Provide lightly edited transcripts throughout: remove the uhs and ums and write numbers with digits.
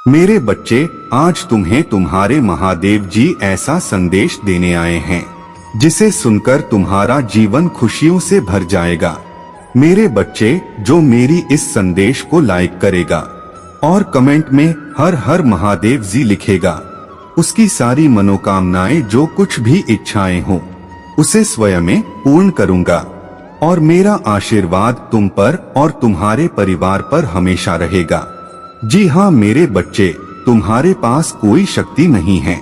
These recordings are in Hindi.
मेरे बच्चे, आज तुम्हें तुम्हारे महादेव जी ऐसा संदेश देने आए हैं जिसे सुनकर तुम्हारा जीवन खुशियों से भर जाएगा। मेरे बच्चे, जो मेरी इस संदेश को लाइक करेगा और कमेंट में हर हर महादेव जी लिखेगा, उसकी सारी मनोकामनाएं, जो कुछ भी इच्छाएं हो, उसे स्वयं पूर्ण करूंगा और मेरा आशीर्वाद तुम पर और तुम्हारे परिवार पर हमेशा रहेगा। जी हाँ मेरे बच्चे, तुम्हारे पास कोई शक्ति नहीं है,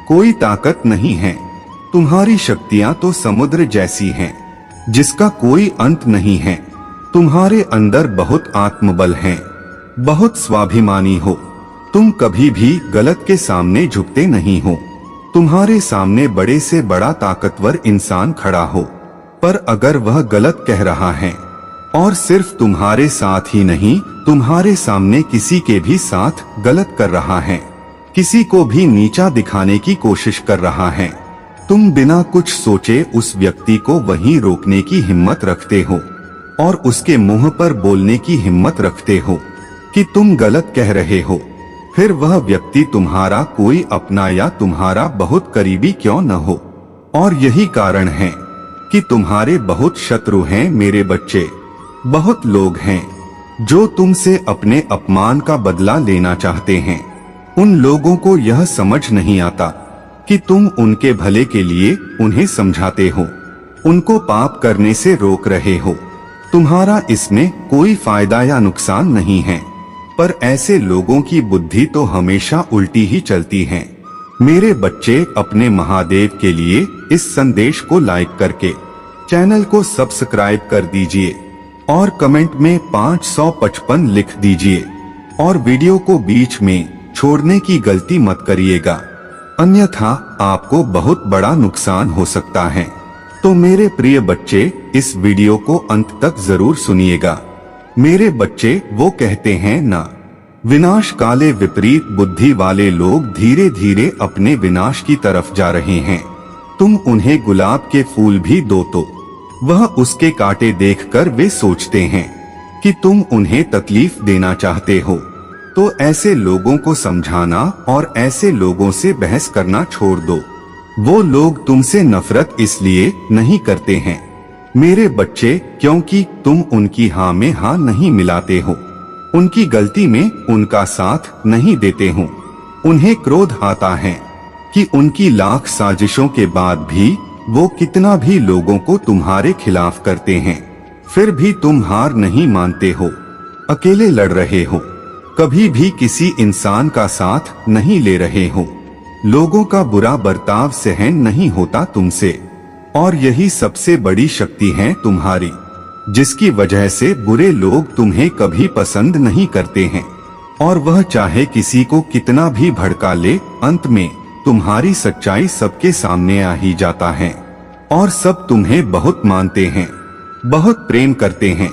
कोई ताकत नहीं है। तुम्हारी शक्तियां तो समुद्र जैसी हैं, जिसका कोई अंत नहीं है। तुम्हारे अंदर बहुत आत्मबल है, बहुत स्वाभिमानी हो। तुम कभी भी गलत के सामने झुकते नहीं हो। तुम्हारे सामने बड़े से बड़ा ताकतवर इंसान खड़ा हो, पर अगर वह गलत कह रहा है और सिर्फ तुम्हारे साथ ही नहीं, तुम्हारे सामने किसी के भी साथ गलत कर रहा है, किसी को भी नीचा दिखाने की कोशिश कर रहा है, तुम बिना कुछ सोचे उस व्यक्ति को वहीं रोकने की हिम्मत रखते हो और उसके मुंह पर बोलने की हिम्मत रखते हो कि तुम गलत कह रहे हो। फिर वह व्यक्ति तुम्हारा कोई अपना या तुम्हारा बहुत करीबी क्यों न हो। और यही कारण है कि तुम्हारे बहुत शत्रु हैं मेरे बच्चे। बहुत लोग हैं जो तुमसे अपने अपमान का बदला लेना चाहते हैं। उन लोगों को यह समझ नहीं आता कि तुम उनके भले के लिए उन्हें समझाते हो, उनको पाप करने से रोक रहे हो। तुम्हारा इसमें कोई फायदा या नुकसान नहीं है, पर ऐसे लोगों की बुद्धि तो हमेशा उल्टी ही चलती है। मेरे बच्चे, अपने महादेव के लिए इस संदेश को लाइक करके चैनल को सब्सक्राइब कर दीजिए और कमेंट में 555 लिख दीजिए और वीडियो को बीच में छोड़ने की गलती मत करिएगा, अन्यथा आपको बहुत बड़ा नुकसान हो सकता है। तो मेरे प्रिय बच्चे, इस वीडियो को अंत तक जरूर सुनिएगा। मेरे बच्चे, वो कहते हैं ना, विनाश काले विपरीत बुद्धि वाले लोग धीरे धीरे अपने विनाश की तरफ जा रहे हैं। तुम उन्हें गुलाब के फूल भी दो तो वह उसके कांटे देखकर वे सोचते हैं कि तुम उन्हें तकलीफ देना चाहते हो। तो ऐसे लोगों को समझाना और ऐसे लोगों से बहस करना छोड़ दो। वो लोग तुमसे नफरत इसलिए नहीं करते हैं मेरे बच्चे, क्योंकि तुम उनकी हाँ में हाँ नहीं मिलाते हो, उनकी गलती में उनका साथ नहीं देते हो। उन्हें क्रोध आता है कि उनकी लाख साजिशों के बाद भी वो कितना भी लोगों को तुम्हारे खिलाफ करते हैं, फिर भी तुम हार नहीं मानते हो, अकेले लड़ रहे हो, कभी भी किसी इंसान का साथ नहीं ले रहे हो। लोगों का बुरा बर्ताव सहन नहीं होता तुमसे, और यही सबसे बड़ी शक्ति है तुम्हारी, जिसकी वजह से बुरे लोग तुम्हें कभी पसंद नहीं करते हैं। और वह चाहे किसी को कितना भी भड़का ले, अंत में तुम्हारी सच्चाई सबके सामने आ ही जाता है और सब तुम्हें बहुत मानते हैं, बहुत प्रेम करते हैं,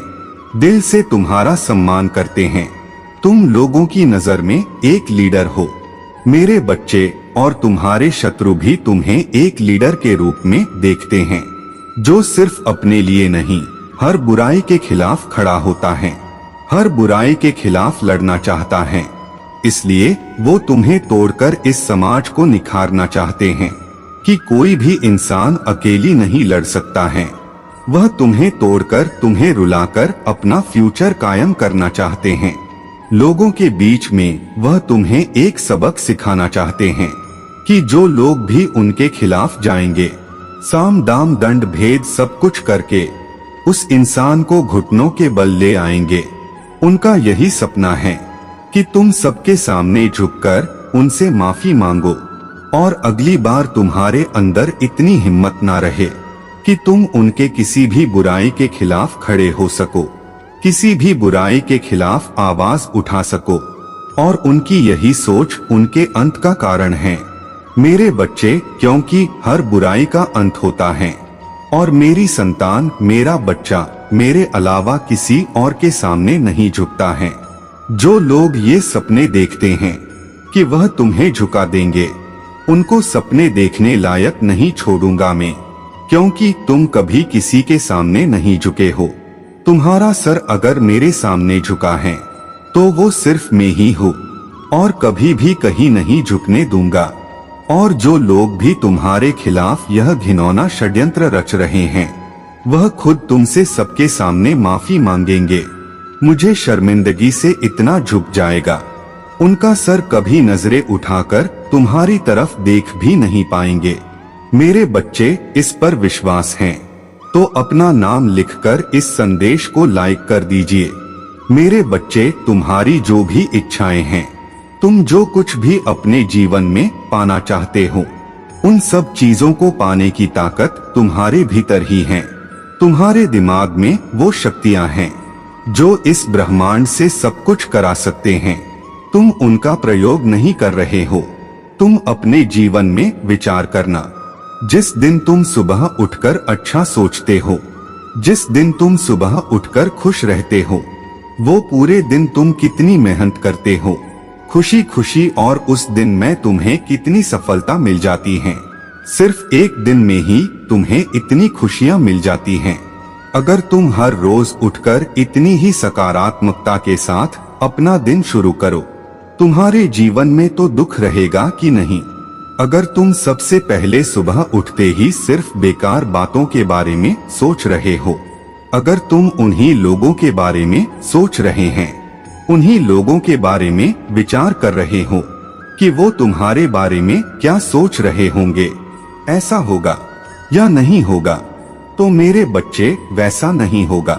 दिल से तुम्हारा सम्मान करते हैं। तुम लोगों की नजर में एक लीडर हो मेरे बच्चे, और तुम्हारे शत्रु भी तुम्हें एक लीडर के रूप में देखते हैं, जो सिर्फ अपने लिए नहीं, हर बुराई के खिलाफ खड़ा होता है, हर बुराई के खिलाफ लड़ना चाहता है। इसलिए वो तुम्हें तोड़कर इस समाज को निखारना चाहते हैं कि कोई भी इंसान अकेली नहीं लड़ सकता है। वह तुम्हें तोड़कर, तुम्हें रुलाकर अपना फ्यूचर कायम करना चाहते हैं। लोगों के बीच में वह तुम्हें एक सबक सिखाना चाहते हैं कि जो लोग भी उनके खिलाफ जाएंगे, साम दाम दंड भेद सब कुछ करके उस इंसान को घुटनों के बल ले आएंगे। उनका यही सपना है कि तुम सबके सामने झुककर उनसे माफी मांगो और अगली बार तुम्हारे अंदर इतनी हिम्मत ना रहे कि तुम उनके किसी भी बुराई के खिलाफ खड़े हो सको, किसी भी बुराई के खिलाफ आवाज उठा सको। और उनकी यही सोच उनके अंत का कारण है मेरे बच्चे, क्योंकि हर बुराई का अंत होता है और मेरी संतान, मेरा बच्चा मेरे अलावा किसी और के सामने नहीं झुकता है। जो लोग ये सपने देखते हैं कि वह तुम्हें झुका देंगे, उनको सपने देखने लायक नहीं छोड़ूंगा मैं, क्योंकि तुम कभी किसी के सामने नहीं झुके हो। तुम्हारा सर अगर मेरे सामने झुका है तो वो सिर्फ मैं ही हूँ और कभी भी कहीं नहीं झुकने दूंगा। और जो लोग भी तुम्हारे खिलाफ यह घिनौना षड्यंत्र रच रहे हैं, वह खुद तुमसे सबके सामने माफी मांगेंगे। मुझे शर्मिंदगी से इतना झुक जाएगा, उनका सर कभी नजरें उठाकर तुम्हारी तरफ देख भी नहीं पाएंगे। मेरे बच्चे, इस पर विश्वास है तो अपना नाम लिखकर इस संदेश को लाइक कर दीजिए। मेरे बच्चे, तुम्हारी जो भी इच्छाएं हैं, तुम जो कुछ भी अपने जीवन में पाना चाहते हो, उन सब चीजों को पाने की ताकत तुम्हारे भीतर ही है। तुम्हारे दिमाग में वो शक्तियां हैं जो इस ब्रह्मांड से सब कुछ करा सकते हैं। तुम उनका प्रयोग नहीं कर रहे हो। तुम अपने जीवन में विचार करना। जिस दिन तुम सुबह उठकर अच्छा सोचते हो, जिस दिन तुम सुबह उठकर खुश रहते हो, वो पूरे दिन तुम कितनी मेहनत करते हो खुशी खुशी, और उस दिन में तुम्हें कितनी सफलता मिल जाती है। सिर्फ एक दिन में ही तुम्हें इतनी खुशियां मिल जाती हैं। अगर तुम हर रोज उठकर इतनी ही सकारात्मकता के साथ अपना दिन शुरू करो, तुम्हारे जीवन में तो दुख रहेगा कि नहीं। अगर तुम सबसे पहले सुबह उठते ही सिर्फ बेकार बातों के बारे में सोच रहे हो, अगर तुम उन्हीं लोगों के बारे में सोच रहे हैं, उन्हीं लोगों के बारे में विचार कर रहे हो कि वो तुम्हारे बारे में क्या सोच रहे होंगे, ऐसा होगा या नहीं होगा, तो मेरे बच्चे वैसा नहीं होगा।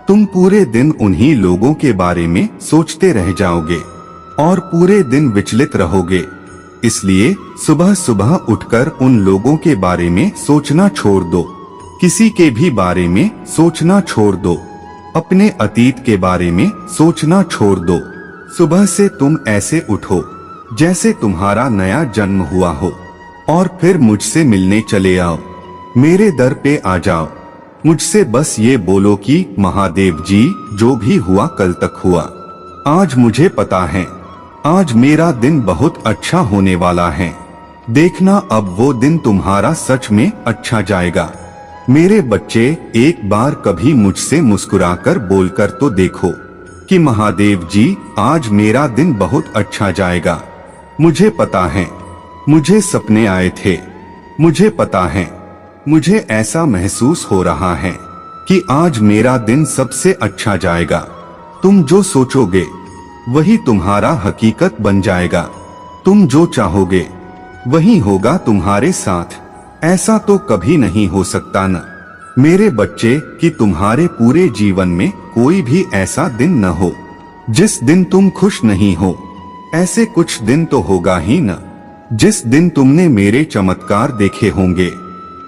तुम पूरे दिन उन्हीं लोगों के बारे में सोचते रह जाओगे और पूरे दिन विचलित रहोगे। इसलिए सुबह सुबह उठकर उन लोगों के बारे में सोचना छोड़ दो, किसी के भी बारे में सोचना छोड़ दो, अपने अतीत के बारे में सोचना छोड़ दो। सुबह से तुम ऐसे उठो जैसे तुम्हारा नया जन्म हुआ हो, और फिर मुझसे मिलने चले आओ, मेरे दर पे आ जाओ। मुझसे बस ये बोलो कि महादेव जी, जो भी हुआ कल तक हुआ, आज मुझे पता है, आज मेरा दिन बहुत अच्छा होने वाला है। देखना अब वो दिन तुम्हारा सच में अच्छा जाएगा। मेरे बच्चे, एक बार कभी मुझसे मुस्कुराकर बोलकर तो देखो कि महादेव जी, आज मेरा दिन बहुत अच्छा जाएगा। मुझे पता है, मुझे सपने आए थे, मुझे पता है, मुझे ऐसा महसूस हो रहा है कि आज मेरा दिन सबसे अच्छा जाएगा। तुम जो सोचोगे वही तुम्हारा हकीकत बन जाएगा। तुम जो चाहोगे वही होगा तुम्हारे साथ। ऐसा तो कभी नहीं हो सकता न मेरे बच्चे कि तुम्हारे पूरे जीवन में कोई भी ऐसा दिन न हो जिस दिन तुम खुश नहीं हो। ऐसे कुछ दिन तो होगा ही न जिस दिन तुमने मेरे चमत्कार देखे होंगे।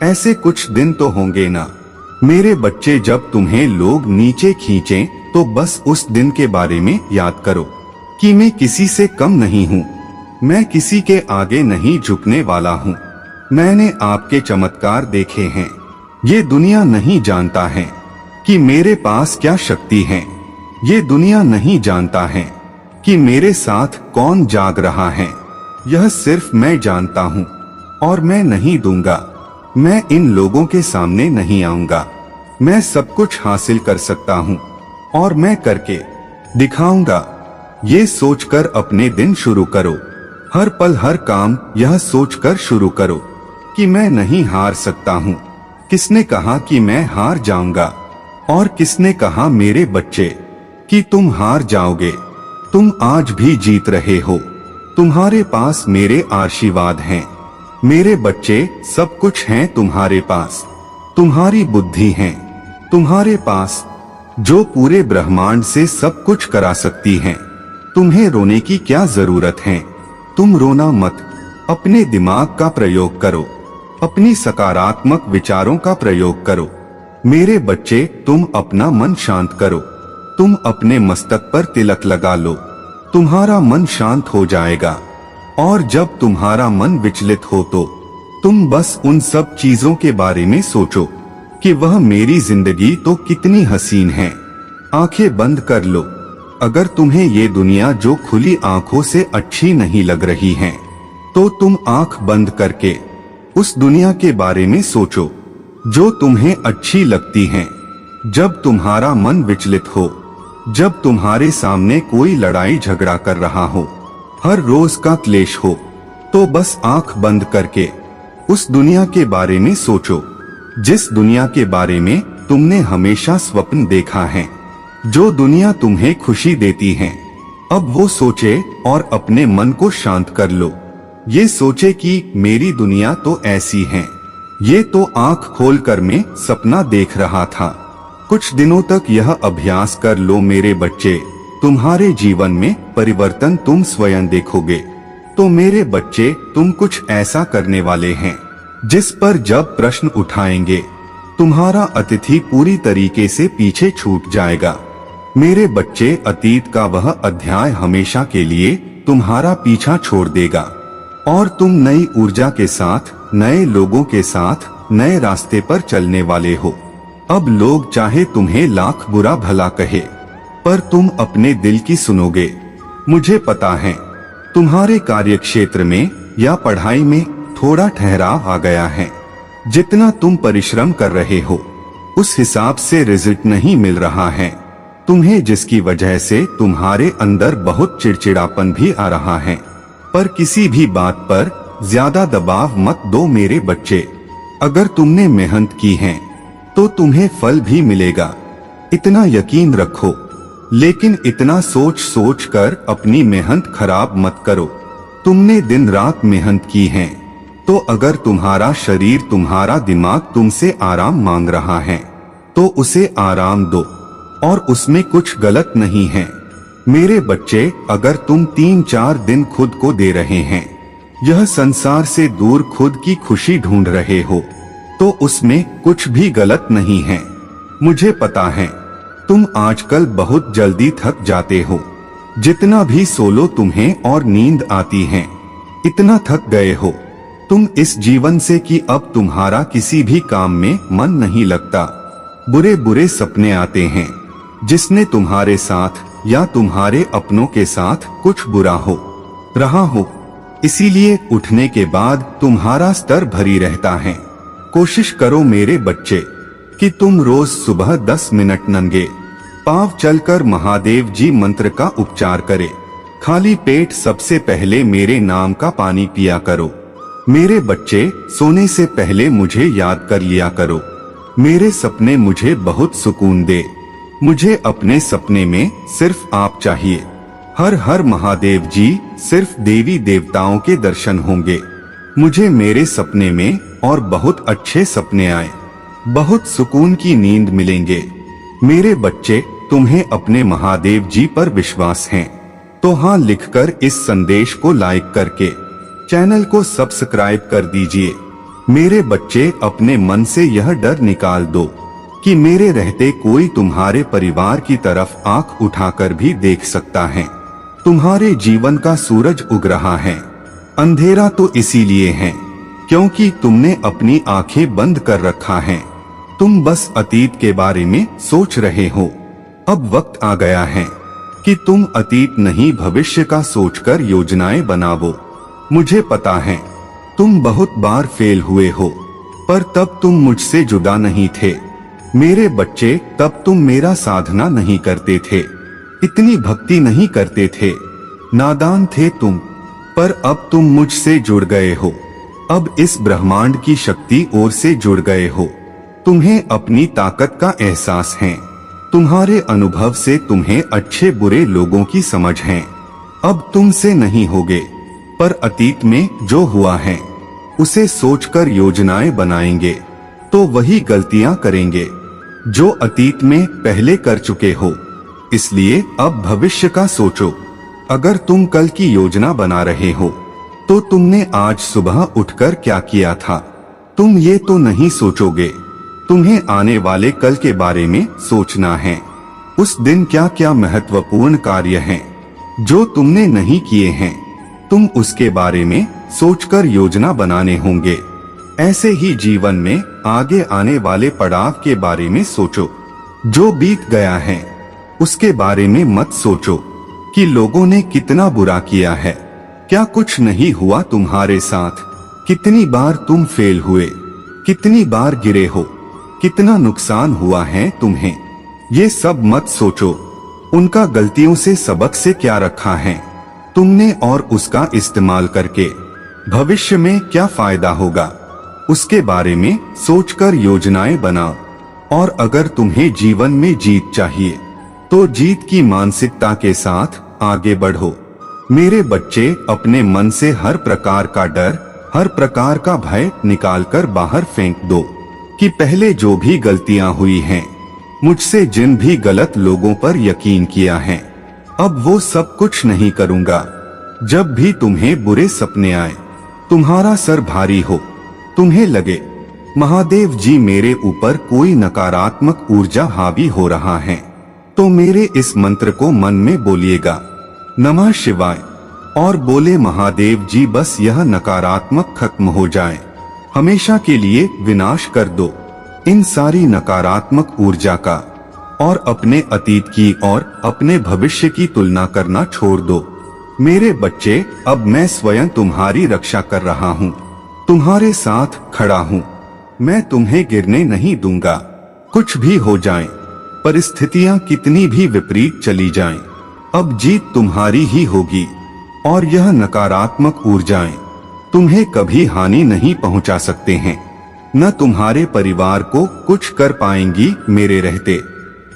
ऐसे कुछ दिन तो होंगे ना मेरे बच्चे जब तुम्हें लोग नीचे खींचें, तो बस उस दिन के बारे में याद करो कि मैं किसी से कम नहीं हूँ, मैं किसी के आगे नहीं झुकने वाला हूँ। मैंने आपके चमत्कार देखे हैं। ये दुनिया नहीं जानता है कि मेरे पास क्या शक्ति है। ये दुनिया नहीं जानता है कि मेरे साथ कौन जाग रहा है। यह सिर्फ मैं जानता हूँ, और मैं नहीं दूंगा। मैं इन लोगों के सामने नहीं आऊंगा। मैं सब कुछ हासिल कर सकता हूँ और मैं करके दिखाऊंगा। ये सोचकर अपने दिन शुरू करो। हर पल हर काम यह सोचकर शुरू करो कि मैं नहीं हार सकता हूँ। किसने कहा कि मैं हार जाऊंगा, और किसने कहा मेरे बच्चे कि तुम हार जाओगे। तुम आज भी जीत रहे हो। तुम्हारे पास मेरे आशीर्वाद हैं। मेरे बच्चे, सब कुछ है तुम्हारे पास। तुम्हारी बुद्धि है तुम्हारे पास, जो पूरे ब्रह्मांड से सब कुछ करा सकती है। तुम्हें रोने की क्या जरूरत है। तुम रोना मत। अपने दिमाग का प्रयोग करो, अपनी सकारात्मक विचारों का प्रयोग करो। मेरे बच्चे, तुम अपना मन शांत करो। तुम अपने मस्तक पर तिलक लगा लो। तुम्हारा मन शांत हो जाएगा। और जब तुम्हारा मन विचलित हो तो तुम बस उन सब चीजों के बारे में सोचो कि वह मेरी जिंदगी तो कितनी हसीन है। आंखें बंद कर लो। अगर तुम्हें ये दुनिया जो खुली आंखों से अच्छी नहीं लग रही है, तो तुम आंख बंद करके उस दुनिया के बारे में सोचो जो तुम्हें अच्छी लगती है। जब तुम्हारा मन विचलित हो, जब तुम्हारे सामने कोई लड़ाई झगड़ा कर रहा हो, हर रोज का क्लेश हो, तो बस आंख बंद करके उस दुनिया के बारे में सोचो, जिस दुनिया के बारे में तुमने हमेशा स्वप्न देखा है, जो दुनिया तुम्हें खुशी देती है। अब वो सोचे और अपने मन को शांत कर लो। ये सोचे कि मेरी दुनिया तो ऐसी है, ये तो आंख खोलकर मैं सपना देख रहा था। कुछ दिनों तक यह अभ्यास कर लो मेरे बच्चे, तुम्हारे जीवन में परिवर्तन तुम स्वयं देखोगे। तो मेरे बच्चे, तुम कुछ ऐसा करने वाले हैं जिस पर जब प्रश्न उठाएंगे तुम्हारा अतिथि पूरी तरीके से पीछे छूट जाएगा। मेरे बच्चे, अतीत का वह अध्याय हमेशा के लिए तुम्हारा पीछा छोड़ देगा और तुम नई ऊर्जा के साथ, नए लोगों के साथ, नए रास्ते पर चलने वाले हो। अब लोग चाहे तुम्हें लाख बुरा भला कहे, पर तुम अपने दिल की सुनोगे। मुझे पता है तुम्हारे कार्यक्षेत्र में या पढ़ाई में थोड़ा ठहराव आ गया है। जितना तुम परिश्रम कर रहे हो उस हिसाब से रिजल्ट नहीं मिल रहा है तुम्हें, जिसकी वजह से तुम्हारे अंदर बहुत चिड़चिड़ापन भी आ रहा है। पर किसी भी बात पर ज्यादा दबाव मत दो मेरे बच्चे। अगर तुमने मेहनत की है तो तुम्हें फल भी मिलेगा, इतना यकीन रखो। लेकिन इतना सोच सोच कर अपनी मेहनत खराब मत करो। तुमने दिन रात मेहनत की है, तो अगर तुम्हारा शरीर, तुम्हारा दिमाग तुमसे आराम मांग रहा है तो उसे आराम दो, और उसमें कुछ गलत नहीं है। मेरे बच्चे, अगर तुम 3-4 दिन खुद को दे रहे हैं, यह संसार से दूर खुद की खुशी ढूंढ रहे हो, तो उसमें कुछ भी गलत नहीं है। मुझे पता है तुम आजकल बहुत जल्दी थक जाते हो। जितना भी सो लो तुम्हें और नींद आती है, इतना थक गए हो तुम इस जीवन से कि अब तुम्हारा किसी भी काम में मन नहीं लगता। बुरे बुरे सपने आते हैं, जिसने तुम्हारे साथ या तुम्हारे अपनों के साथ कुछ बुरा हो रहा हो। इसीलिए उठने के बाद तुम्हारा स्तर भरी रहता है। कोशिश करो मेरे बच्चे कि तुम रोज सुबह 10 मिनट नंगे पांव चलकर महादेव जी मंत्र का उच्चार करें। खाली पेट सबसे पहले मेरे नाम का पानी पिया करो। मेरे बच्चे, सोने से पहले मुझे याद कर लिया करो। मेरे सपने मुझे बहुत सुकून दे। मुझे अपने सपने में सिर्फ आप चाहिए। हर हर महादेव जी, सिर्फ देवी देवताओं के दर्शन होंगे। मुझे मेरे सपने में और बहुत अच्छे सपने आए, बहुत सुकून की नींद मिलेंगे। मेरे बच्चे, तुम्हें अपने महादेव जी पर विश्वास है तो हाँ लिखकर इस संदेश को लाइक करके चैनल को सब्सक्राइब कर दीजिए। मेरे बच्चे, अपने मन से यह डर निकाल दो कि मेरे रहते कोई तुम्हारे परिवार की तरफ आंख उठाकर भी देख सकता है। तुम्हारे जीवन का सूरज उग रहा है। अंधेरा तो इसीलिए है क्योंकि तुमने अपनी आंखें बंद कर रखा है। तुम बस अतीत के बारे में सोच रहे हो। अब वक्त आ गया है कि तुम अतीत नहीं, भविष्य का सोचकर योजनाएं बनाओ। मुझे पता है तुम बहुत बार फेल हुए हो, पर तब तुम मुझसे जुदा नहीं थे। मेरे बच्चे, तब तुम मेरा साधना नहीं करते थे, इतनी भक्ति नहीं करते थे, नादान थे तुम। पर अब तुम मुझसे जुड़ गए हो। अब इस ब्रह्मांड की शक्ति ओर से जुड़ गए हो। तुम्हें अपनी ताकत का एहसास है। तुम्हारे अनुभव से तुम्हें अच्छे बुरे लोगों की समझ है। अब तुमसे नहीं होगे, पर अतीत में जो हुआ है उसे सोचकर योजनाएं बनाएंगे तो वही गलतियां करेंगे जो अतीत में पहले कर चुके हो। इसलिए अब भविष्य का सोचो। अगर तुम कल की योजना बना रहे हो तो तुमने आज सुबह उठकर क्या किया था, तुम ये तो नहीं सोचोगे। तुम्हें आने वाले कल के बारे में सोचना है। उस दिन क्या क्या महत्वपूर्ण कार्य हैं जो तुमने नहीं किए हैं, तुम उसके बारे में सोचकर योजना बनाने होंगे। ऐसे ही जीवन में आगे आने वाले पड़ाव के बारे में सोचो। जो बीत गया है उसके बारे में मत सोचो कि लोगों ने कितना बुरा किया है, क्या कुछ नहीं हुआ तुम्हारे साथ, कितनी बार तुम फेल हुए, कितनी बार गिरे हो, कितना नुकसान हुआ है तुम्हें। ये सब मत सोचो। उनका गलतियों से सबक से क्या रखा है, तुमने और उसका इस्तेमाल करके भविष्य में क्या फायदा होगा, उसके बारे में सोचकर योजनाएं बनाओ। और अगर तुम्हें जीवन में जीत चाहिए तो जीत की मानसिकता के साथ आगे बढ़ो। मेरे बच्चे, अपने मन से हर प्रकार का डर, हर प्रकार का भय निकालकर बाहर फेंक दो कि पहले जो भी गलतियां हुई हैं, मुझसे जिन भी गलत लोगों पर यकीन किया है, अब वो सब कुछ नहीं करूंगा। जब भी तुम्हें बुरे सपने आए, तुम्हारा सर भारी हो, तुम्हें लगे महादेव जी मेरे ऊपर कोई नकारात्मक ऊर्जा हावी हो रहा है, तो मेरे इस मंत्र को मन में बोलिएगा, नमः शिवाय, और बोले महादेव जी बस यह नकारात्मक खत्म हो जाए, हमेशा के लिए विनाश कर दो इन सारी नकारात्मक ऊर्जा का, और अपने अतीत की और अपने भविष्य की तुलना करना छोड़ दो। मेरे बच्चे, अब मैं स्वयं तुम्हारी रक्षा कर रहा हूँ, तुम्हारे साथ खड़ा हूँ। मैं तुम्हें गिरने नहीं दूंगा। कुछ भी हो जाए, परिस्थितियां कितनी भी विपरीत चली जाएं, अब जीत तुम्हारी ही होगी। और यह नकारात्मक ऊर्जाएं तुम्हें कभी हानि नहीं पहुंचा सकते हैं, न तुम्हारे परिवार को कुछ कर पाएंगी मेरे रहते।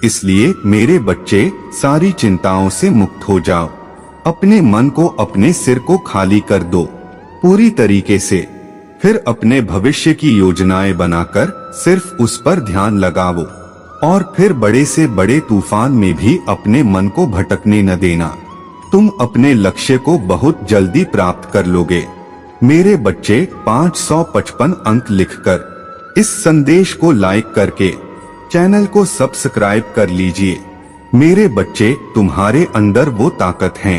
इसलिए मेरे बच्चे, सारी चिंताओं से मुक्त हो जाओ। अपने मन को, अपने सिर को खाली कर दो पूरी तरीके से। फिर अपने भविष्य की योजनाएं बनाकर सिर्फ उस पर ध्यान लगाओ, और फिर बड़े से बड़े तूफान में भी अपने मन को भटकने न देना। तुम अपने लक्ष्य को बहुत जल्दी प्राप्त कर लोगे। मेरे बच्चे, 555 अंक लिखकर इस संदेश को लाइक करके चैनल को सब्सक्राइब कर लीजिए। मेरे बच्चे, तुम्हारे अंदर वो ताकत है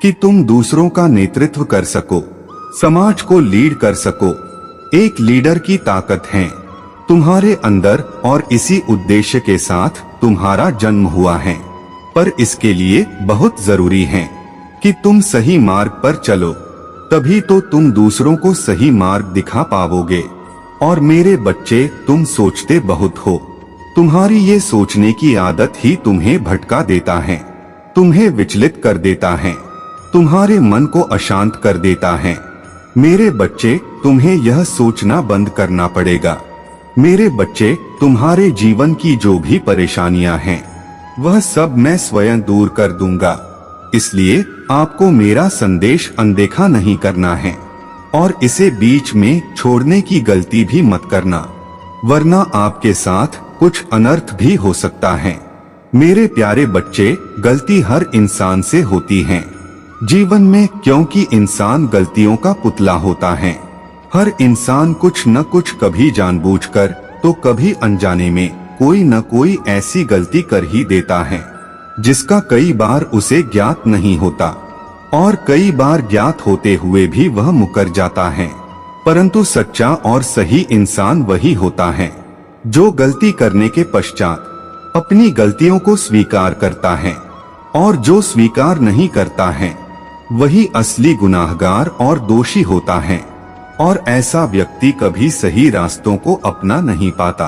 कि तुम दूसरों का नेतृत्व कर सको, समाज को लीड कर सको। एक लीडर की ताकत है तुम्हारे अंदर, और इसी उद्देश्य के साथ तुम्हारा जन्म हुआ है। पर इसके लिए बहुत जरूरी है कि तुम सही मार्ग पर चलो, तभी तो तुम दूसरों को सही मार्ग दिखा पाओगे। और मेरे बच्चे, तुम सोचते बहुत हो, तुम्हारी ये सोचने की आदत ही तुम्हें भटका देता है, तुम्हें विचलित कर देता है, तुम्हारे मन को अशांत कर देता है। मेरे बच्चे, तुम्हें यह सोचना बंद करना पड़ेगा। मेरे बच्चे, तुम्हारे जीवन की जो भी परेशानियां हैं, वह सब मैं स्वयं दूर कर दूंगा। इसलिए आपको मेरा संदेश अनदेखा नहीं करना है, और इसे बीच में छोड़ने की गलती भी मत करना, वरना आपके साथ कुछ अनर्थ भी हो सकता है। मेरे प्यारे बच्चे, गलती हर इंसान से होती है जीवन में, क्योंकि इंसान गलतियों का पुतला होता है। हर इंसान कुछ न कुछ, कभी जानबूझकर तो कभी अनजाने में, कोई न कोई ऐसी गलती कर ही देता है जिसका कई बार उसे ज्ञात नहीं होता, और कई बार ज्ञात होते हुए भी वह मुकर जाता है। परंतु सच्चा और सही इंसान वही होता है जो गलती करने के पश्चात अपनी गलतियों को स्वीकार करता है, और जो स्वीकार नहीं करता है वही असली गुनाहगार और दोषी होता है। और ऐसा व्यक्ति कभी सही रास्तों को अपना नहीं पाता।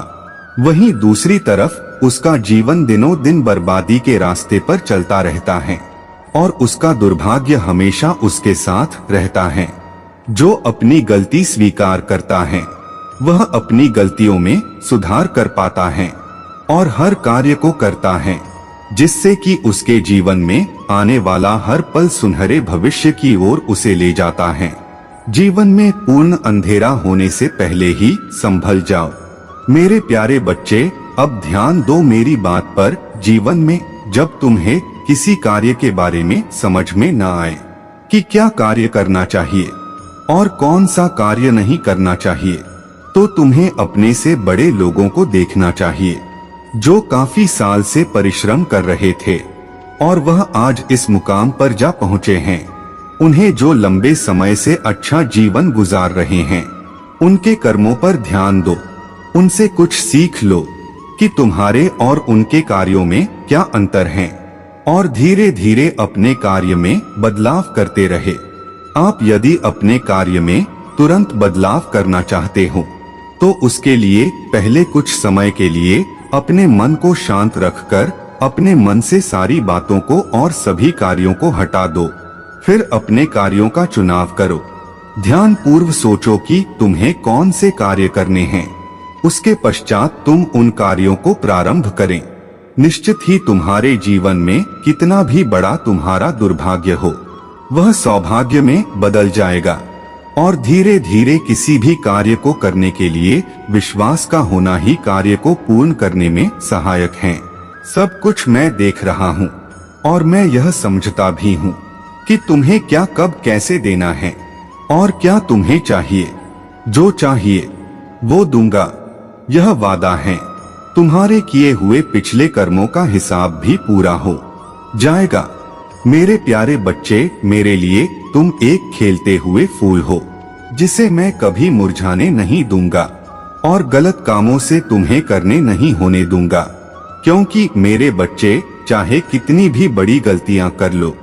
वहीं दूसरी तरफ उसका जीवन दिनों दिन बर्बादी के रास्ते पर चलता रहता है, और उसका दुर्भाग्य हमेशा उसके साथ रहता है। जो अपनी गलती स्वीकार करता है, वह अपनी गलतियों में सुधार कर पाता है, और हर कार्य को करता है जिससे कि उसके जीवन में आने वाला हर पल सुनहरे भविष्य की ओर उसे ले जाता है। जीवन में पूर्ण अंधेरा होने से पहले ही संभल जाओ। मेरे प्यारे बच्चे, अब ध्यान दो मेरी बात पर। जीवन में जब तुम्हें किसी कार्य के बारे में समझ में न आए कि क्या कार्य करना चाहिए और कौन सा कार्य नहीं करना चाहिए, तो तुम्हें अपने से बड़े लोगों को देखना चाहिए जो काफी साल से परिश्रम कर रहे थे, और वह आज इस मुकाम पर जा पहुँचे हैं। उन्हें जो लंबे समय से अच्छा जीवन गुजार रहे हैं, उनके कर्मों पर ध्यान दो, उनसे कुछ सीख लो कि तुम्हारे और उनके कार्यों में क्या अंतर है, और धीरे धीरे अपने कार्य में बदलाव करते रहे। आप यदि अपने कार्य में तुरंत बदलाव करना चाहते हो, तो उसके लिए पहले कुछ समय के लिए अपने मन को शांत रखकर अपने मन से सारी बातों को और सभी कार्यों को हटा दो। फिर अपने कार्यों का चुनाव करो। ध्यान पूर्व सोचो कि तुम्हें कौन से कार्य करने हैं। उसके पश्चात तुम उन कार्यों को प्रारंभ करें। निश्चित ही तुम्हारे जीवन में कितना भी बड़ा तुम्हारा दुर्भाग्य हो, वह सौभाग्य में बदल जाएगा। और धीरे धीरे किसी भी कार्य को करने के लिए विश्वास का होना ही कार्य को पूर्ण करने में सहायक है। सब कुछ मैं देख रहा हूँ और मैं यह समझता भी हूँ कि तुम्हें क्या कब कैसे देना है और क्या तुम्हें चाहिए। जो चाहिए वो दूंगा, यह वादा है। तुम्हारे किए हुए पिछले कर्मों का हिसाब भी पूरा हो जाएगा। मेरे प्यारे बच्चे, मेरे लिए तुम एक खेलते हुए फूल हो जिसे मैं कभी मुरझाने नहीं दूंगा और गलत कामों से तुम्हें करने नहीं होने दूंगा। क्योंकि मेरे बच्चे, चाहे कितनी भी बड़ी गलतियां कर लो,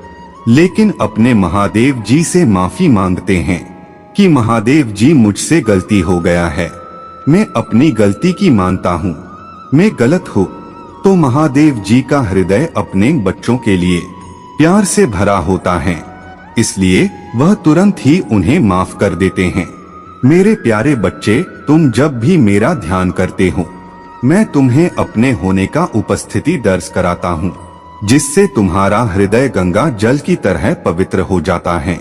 लेकिन अपने महादेव जी से माफी मांगते हैं कि महादेव जी मुझसे गलती हो गया है, मैं अपनी गलती की मानता हूँ, मैं गलत हूँ। तो महादेव जी का हृदय अपने बच्चों के लिए प्यार से भरा होता है, इसलिए वह तुरंत ही उन्हें माफ कर देते हैं। मेरे प्यारे बच्चे, तुम जब भी मेरा ध्यान करते हो, मैं तुम्हें अपने होने का उपस्थिति दर्ज कराता हूँ, जिससे तुम्हारा हृदय गंगा जल की तरह पवित्र हो जाता है।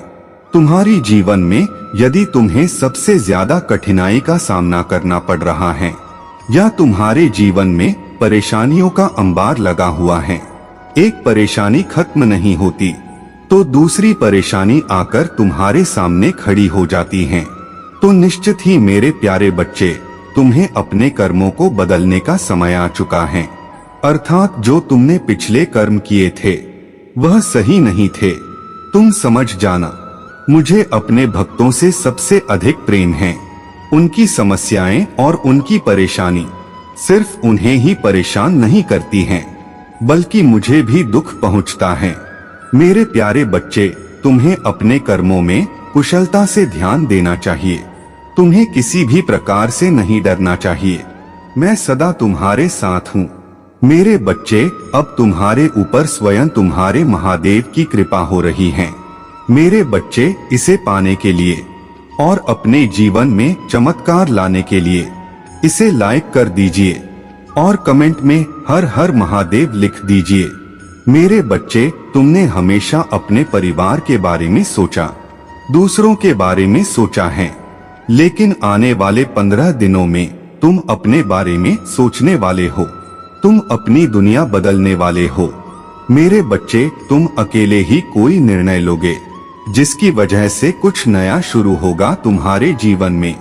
तुम्हारी जीवन में यदि तुम्हें सबसे ज्यादा कठिनाई का सामना करना पड़ रहा है या तुम्हारे जीवन में परेशानियों का अंबार लगा हुआ है, एक परेशानी खत्म नहीं होती तो दूसरी परेशानी आकर तुम्हारे सामने खड़ी हो जाती है, तो निश्चित ही मेरे प्यारे बच्चे, तुम्हें अपने कर्मों को बदलने का समय आ चुका है। अर्थात जो तुमने पिछले कर्म किए थे वह सही नहीं थे। तुम समझ जाना, मुझे अपने भक्तों से सबसे अधिक प्रेम है। उनकी समस्याएं और उनकी परेशानी सिर्फ उन्हें ही परेशान नहीं करती हैं, बल्कि मुझे भी दुख पहुंचता है। मेरे प्यारे बच्चे, तुम्हें अपने कर्मों में कुशलता से ध्यान देना चाहिए। तुम्हें किसी भी प्रकार से नहीं डरना चाहिए। मैं सदा तुम्हारे साथ हूँ। मेरे बच्चे, अब तुम्हारे ऊपर स्वयं तुम्हारे महादेव की कृपा हो रही है। मेरे बच्चे, इसे पाने के लिए और अपने जीवन में चमत्कार लाने के लिए इसे लाइक कर दीजिए और कमेंट में हर हर महादेव लिख दीजिए। मेरे बच्चे, तुमने हमेशा अपने परिवार के बारे में सोचा, दूसरों के बारे में सोचा है, लेकिन आने वाले 15 दिनों में तुम अपने बारे में सोचने वाले हो। तुम अपनी दुनिया बदलने वाले हो। मेरे बच्चे, तुम अकेले ही कोई निर्णय लोगे जिसकी वजह से कुछ नया शुरू होगा तुम्हारे जीवन में,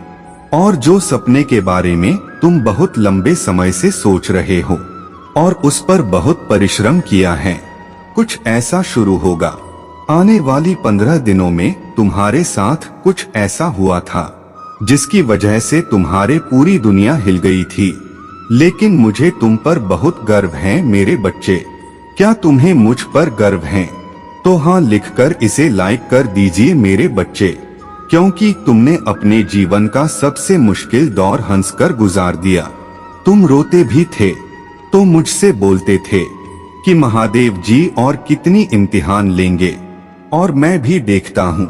और जो सपने के बारे में तुम बहुत लंबे समय से सोच रहे हो और उस पर बहुत परिश्रम किया है, कुछ ऐसा शुरू होगा। आने वाली 15 दिनों में तुम्हारे साथ कुछ ऐसा हुआ था जिसकी वजह से तुम्हारे पूरी दुनिया हिल गई थी, लेकिन मुझे तुम पर बहुत गर्व है मेरे बच्चे। क्या तुम्हें मुझ पर गर्व है? तो हाँ लिखकर इसे लाइक कर दीजिए मेरे बच्चे, क्योंकि तुमने अपने जीवन का सबसे मुश्किल दौर हंसकर गुजार दिया। तुम रोते भी थे तो मुझसे बोलते थे कि महादेव जी और कितनी इम्तिहान लेंगे, और मैं भी देखता हूँ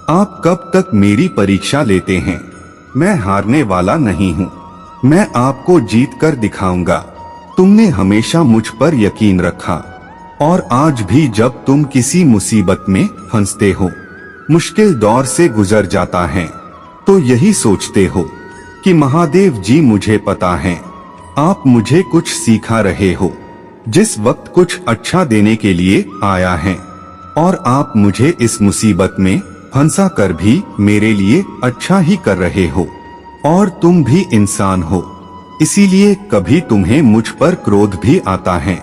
आप कब तक मेरी परीक्षा लेते हैं। मैं हारने वाला नहीं हूँ, मैं आपको जीत कर दिखाऊंगा। तुमने हमेशा मुझ पर यकीन रखा, और आज भी जब तुम किसी मुसीबत में फंसते हो, मुश्किल दौर से गुजर जाता है, तो यही सोचते हो कि महादेव जी मुझे पता है आप मुझे कुछ सिखा रहे हो, जिस वक्त कुछ अच्छा देने के लिए आया है, और आप मुझे इस मुसीबत में फंसा कर भी मेरे लिए अच्छा ही कर रहे हो। और तुम भी इंसान हो, इसीलिए कभी तुम्हें मुझ पर क्रोध भी आता है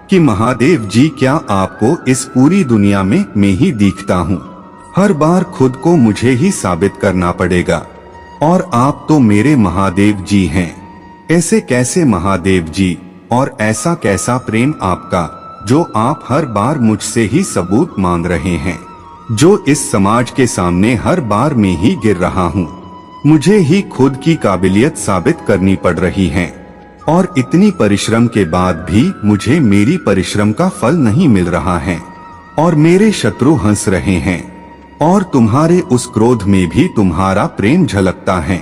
कि महादेव जी क्या आपको इस पूरी दुनिया में मैं ही दिखता हूँ। हर बार खुद को मुझे ही साबित करना पड़ेगा, और आप तो मेरे महादेव जी हैं। ऐसे कैसे महादेव जी, और ऐसा कैसा प्रेम आपका जो आप हर बार मुझसे ही सबूत मांग रहे हैं, जो इस समाज के सामने हर बार मैं ही गिर रहा हूँ। मुझे ही खुद की काबिलियत साबित करनी पड़ रही है, और इतनी परिश्रम के बाद भी मुझे मेरी परिश्रम का फल नहीं मिल रहा है, और मेरे शत्रु हंस रहे हैं। और तुम्हारे उस क्रोध में भी तुम्हारा प्रेम झलकता है।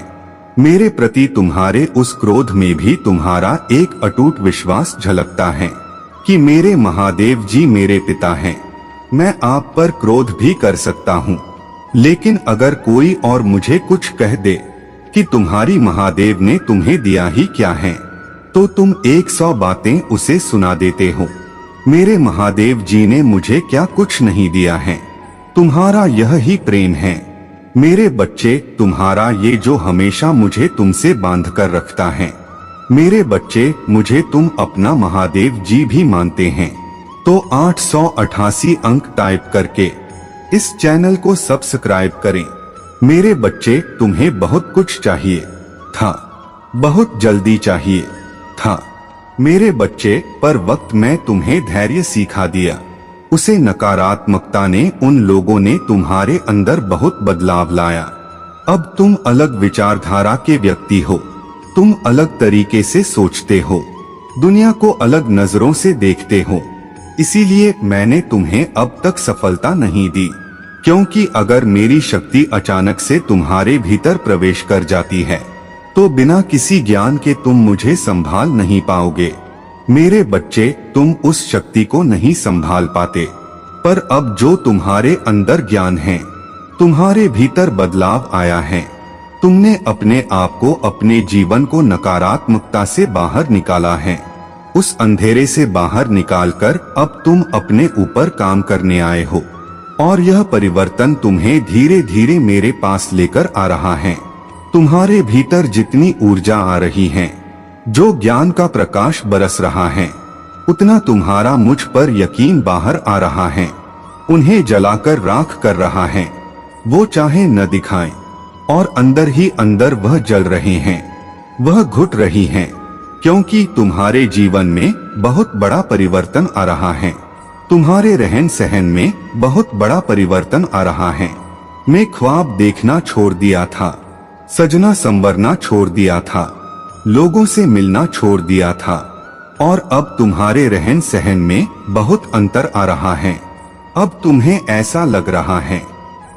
मेरे प्रति तुम्हारे उस क्रोध में भी तुम्हारा एक अटूट विश्वास झलकता है कि मेरे महादेव जी मेरे पिता हैं। मैं आप पर क्रोध भी कर सकता हूँ, लेकिन अगर कोई और मुझे कुछ कह दे कि तुम्हारी महादेव ने तुम्हें दिया ही क्या है, तो तुम 100 बातें उसे सुना देते हो। मेरे महादेव जी ने मुझे क्या कुछ नहीं दिया है, तुम्हारा यह ही प्रेम है। मेरे बच्चे, तुम्हारा ये जो हमेशा मुझे तुमसे बांध कर रखता है। मेरे बच्चे, मुझे तुम अपना महादेव जी भी मानते हैं तो 888 अंक टाइप करके इस चैनल को सब्सक्राइब करें। मेरे बच्चे, तुम्हें बहुत कुछ चाहिए था, बहुत जल्दी चाहिए था मेरे बच्चे, पर वक्त में तुम्हें धैर्य सिखा दिया। उसे नकारात्मकता ने, उन लोगों ने तुम्हारे अंदर बहुत बदलाव लाया। अब तुम अलग विचारधारा के व्यक्ति हो, तुम अलग तरीके से सोचते हो, दुनिया को अलग नजरों से देखते हो। इसीलिए मैंने तुम्हें अब तक सफलता नहीं दी, क्योंकि अगर मेरी शक्ति अचानक से तुम्हारे भीतर प्रवेश कर जाती है तो बिना किसी ज्ञान के तुम मुझे संभाल नहीं पाओगे। मेरे बच्चे, तुम उस शक्ति को नहीं संभाल पाते, पर अब जो तुम्हारे अंदर ज्ञान है, तुम्हारे भीतर बदलाव आया है, तुमने अपने आप को, अपने जीवन को नकारात्मकता से बाहर निकाला है। उस अंधेरे से बाहर निकालकर अब तुम अपने ऊपर काम करने आए हो, और यह परिवर्तन तुम्हें धीरे धीरे मेरे पास लेकर आ रहा है। तुम्हारे भीतर जितनी ऊर्जा आ रही है, जो ज्ञान का प्रकाश बरस रहा है, उतना तुम्हारा मुझ पर यकीन बाहर आ रहा है, उन्हें जलाकर राख कर रहा है। वो चाहे न दिखाएं, और अंदर ही अंदर वह जल रहे हैं, वह घुट रही हैं, क्योंकि तुम्हारे जीवन में बहुत बड़ा परिवर्तन आ रहा है। तुम्हारे रहन सहन में बहुत बड़ा परिवर्तन आ रहा है। मैं ख्वाब देखना छोड़ दिया था, सजना संवरना छोड़ दिया था, लोगों से मिलना छोड़ दिया था, और अब तुम्हारे रहन सहन में बहुत अंतर आ रहा है। अब तुम्हें ऐसा लग रहा है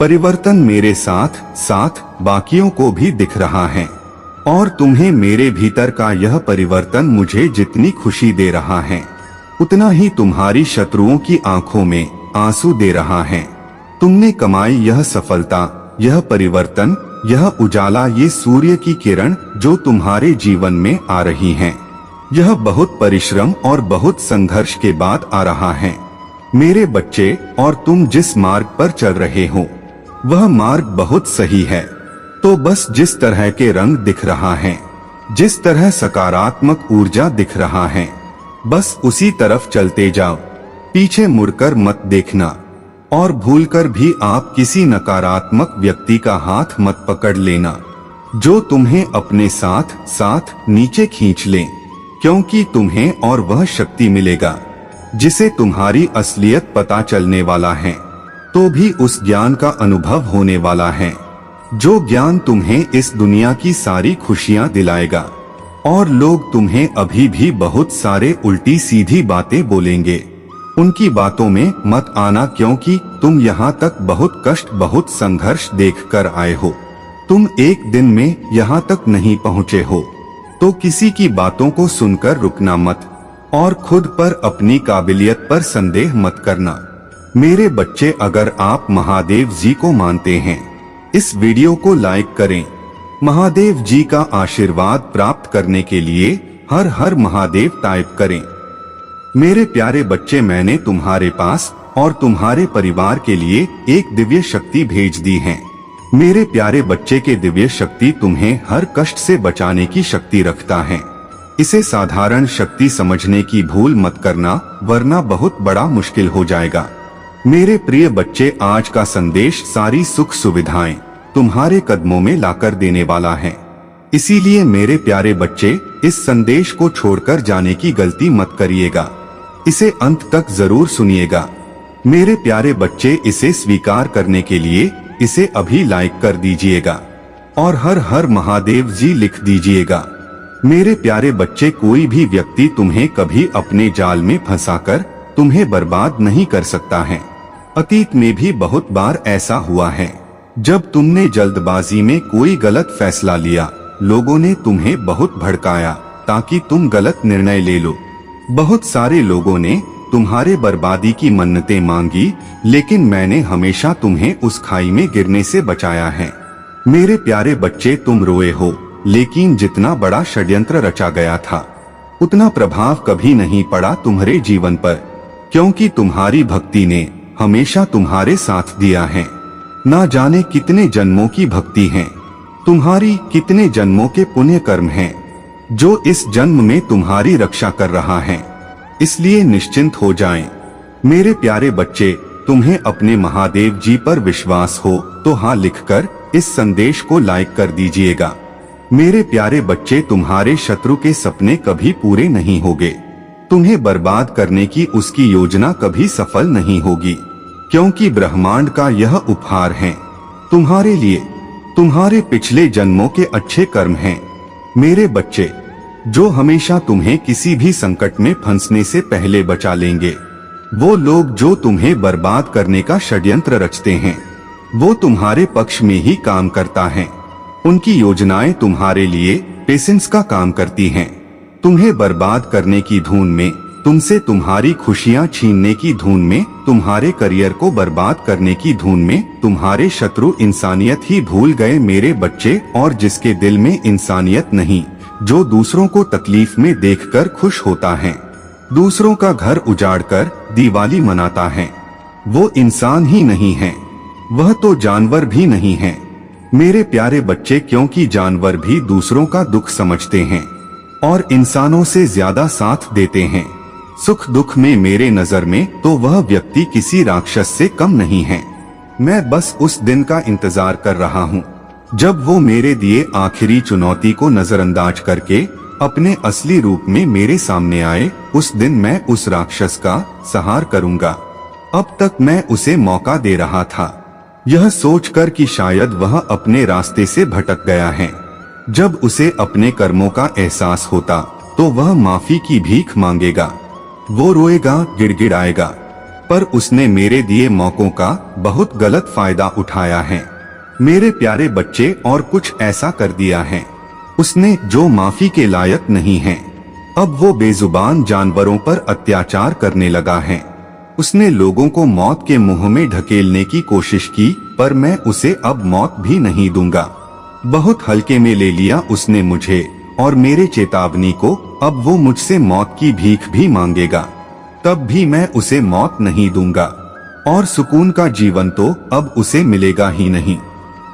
परिवर्तन मेरे साथ साथ बाकियों को भी दिख रहा है, और तुम्हें मेरे भीतर का यह परिवर्तन मुझे जितनी खुशी दे रहा है, उतना ही तुम्हारी शत्रुओं की आंखों में आंसू दे रहा है। तुमने कमाई यह सफलता, यह परिवर्तन, यह उजाला, ये सूर्य की किरण जो तुम्हारे जीवन में आ रही हैं, यह बहुत परिश्रम और बहुत संघर्ष के बाद आ रहा है मेरे बच्चे। और तुम जिस मार्ग पर चल रहे हो वह मार्ग बहुत सही है। तो बस जिस तरह के रंग दिख रहा है, जिस तरह सकारात्मक ऊर्जा दिख रहा है, बस उसी तरफ चलते जाओ, पीछे मुड़कर मत देखना, और भूलकर भी आप किसी नकारात्मक व्यक्ति का हाथ मत पकड़ लेना जो तुम्हें अपने साथ साथ नीचे खींच ले, क्योंकि तुम्हें और वह शक्ति मिलेगा जिसे तुम्हारी असलियत पता चलने वाला है, तो भी उस ज्ञान का अनुभव होने वाला है, जो ज्ञान तुम्हें इस दुनिया की सारी खुशियां दिलाएगा। और लोग तुम्हें अभी भी बहुत सारे उल्टी सीधी बातें बोलेंगे, उनकी बातों में मत आना, क्योंकि तुम यहाँ तक बहुत कष्ट, बहुत संघर्ष देख कर आए हो। तुम एक दिन में यहाँ तक नहीं पहुँचे हो, तो किसी की बातों को सुनकर रुकना मत, और खुद पर, अपनी काबिलियत पर संदेह मत करना। मेरे बच्चे, अगर आप महादेव जी को मानते हैं, इस वीडियो को लाइक करें। महादेव जी का आशीर्वाद प्राप्त करने के लिए हर हर महादेव टाइप करें। मेरे प्यारे बच्चे, मैंने तुम्हारे पास और तुम्हारे परिवार के लिए एक दिव्य शक्ति भेज दी है। मेरे प्यारे बच्चे के दिव्य शक्ति तुम्हें हर कष्ट से बचाने की शक्ति रखता है। इसे साधारण शक्ति समझने की भूल मत करना, वरना बहुत बड़ा मुश्किल हो जाएगा। मेरे प्रिय बच्चे, आज का संदेश सारी सुख सुविधाएं तुम्हारे कदमों में लाकर देने वाला है। इसीलिए मेरे प्यारे बच्चे, इस संदेश को छोड़कर जाने की गलती मत करिएगा, इसे अंत तक जरूर सुनिएगा। मेरे प्यारे बच्चे, इसे स्वीकार करने के लिए इसे अभी लाइक कर दीजिएगा और हर हर महादेव जी लिख दीजिएगा। मेरे प्यारे बच्चे, कोई भी व्यक्ति तुम्हें कभी अपने जाल में फंसाकर तुम्हें बर्बाद नहीं कर सकता है। अतीत में भी बहुत बार ऐसा हुआ है। जब तुमने जल्दबाजी में कोई गलत फैसला लिया, लोगों ने तुम्हें बहुत भड़काया ताकि तुम गलत निर्णय ले लो। बहुत सारे लोगों ने तुम्हारे बर्बादी की मन्नतें मांगी, लेकिन मैंने हमेशा तुम्हें उस खाई में गिरने से बचाया है। मेरे प्यारे बच्चे, तुम रोए हो, लेकिन जितना बड़ा षड्यंत्र रचा गया था उतना प्रभाव कभी नहीं पड़ा तुम्हारे जीवन पर, क्योंकि तुम्हारी भक्ति ने हमेशा तुम्हारे साथ दिया है। ना जाने कितने जन्मों की भक्ति है, तुम्हारी कितने जन्मों के पुण्य कर्म हैं, जो इस जन्म में तुम्हारी रक्षा कर रहा है। इसलिए निश्चिंत हो जाएं। मेरे प्यारे बच्चे, तुम्हें अपने महादेव जी पर विश्वास हो तो हाँ लिखकर इस संदेश को लाइक कर दीजिएगा। मेरे प्यारे बच्चे, तुम्हारे शत्रु के सपने कभी पूरे नहीं होंगे। तुम्हें बर्बाद करने की उसकी योजना कभी सफल नहीं होगी, क्योंकि ब्रह्मांड का यह उपहार है तुम्हारे लिए। तुम्हारे पिछले जन्मों के अच्छे कर्म हैं मेरे बच्चे, जो हमेशा तुम्हें किसी भी संकट में फंसने से पहले बचा लेंगे। वो लोग जो तुम्हें बर्बाद करने का षड्यंत्र रचते हैं, वो तुम्हारे पक्ष में ही काम करता है। उनकी योजनाएं तुम्हारे लिए पेशेंस का काम करती हैं। तुम्हें बर्बाद करने की धुन में, तुमसे तुम्हारी खुशियां छीनने की धुन में, तुम्हारे करियर को बर्बाद करने की धुन में, तुम्हारे शत्रु इंसानियत ही भूल गए मेरे बच्चे। और जिसके दिल में इंसानियत नहीं, जो दूसरों को तकलीफ में देखकर खुश होता है, दूसरों का घर उजाड़कर दिवाली मनाता है, वो इंसान ही नहीं है, वह तो जानवर भी नहीं है मेरे प्यारे बच्चे। क्योंकि जानवर भी दूसरों का दुख समझते हैं और इंसानों से ज्यादा साथ देते हैं। सुख दुख में मेरे नजर में तो वह व्यक्ति किसी राक्षस से कम नहीं है। मैं बस उस दिन का इंतजार कर रहा हूँ जब वो मेरे दिए आखिरी चुनौती को नजरअंदाज करके अपने असली रूप में मेरे सामने आए। उस दिन मैं उस राक्षस का संहार करूंगा। अब तक मैं उसे मौका दे रहा था, यह सोचकर कि शायद वह अपने रास्ते से भटक गया है। जब उसे अपने कर्मों का एहसास होता तो वह माफी की भीख मांगेगा, वो रोएगा, गिड़गिड़ाएगा। पर उसने मेरे दिए मौकों का बहुत गलत फायदा उठाया है मेरे प्यारे बच्चे, और कुछ ऐसा कर दिया है उसने जो माफी के लायक नहीं है। अब वो बेजुबान जानवरों पर अत्याचार करने लगा है। उसने लोगों को मौत के मुंह में ढकेलने की कोशिश की, पर मैं उसे अब मौत भी नहीं दूंगा। बहुत हल्के में ले लिया उसने मुझे और मेरे चेतावनी को। अब वो मुझसे मौत की भीख भी मांगेगा, तब भी मैं उसे मौत नहीं दूंगा। और सुकून का जीवन तो अब उसे मिलेगा ही नहीं।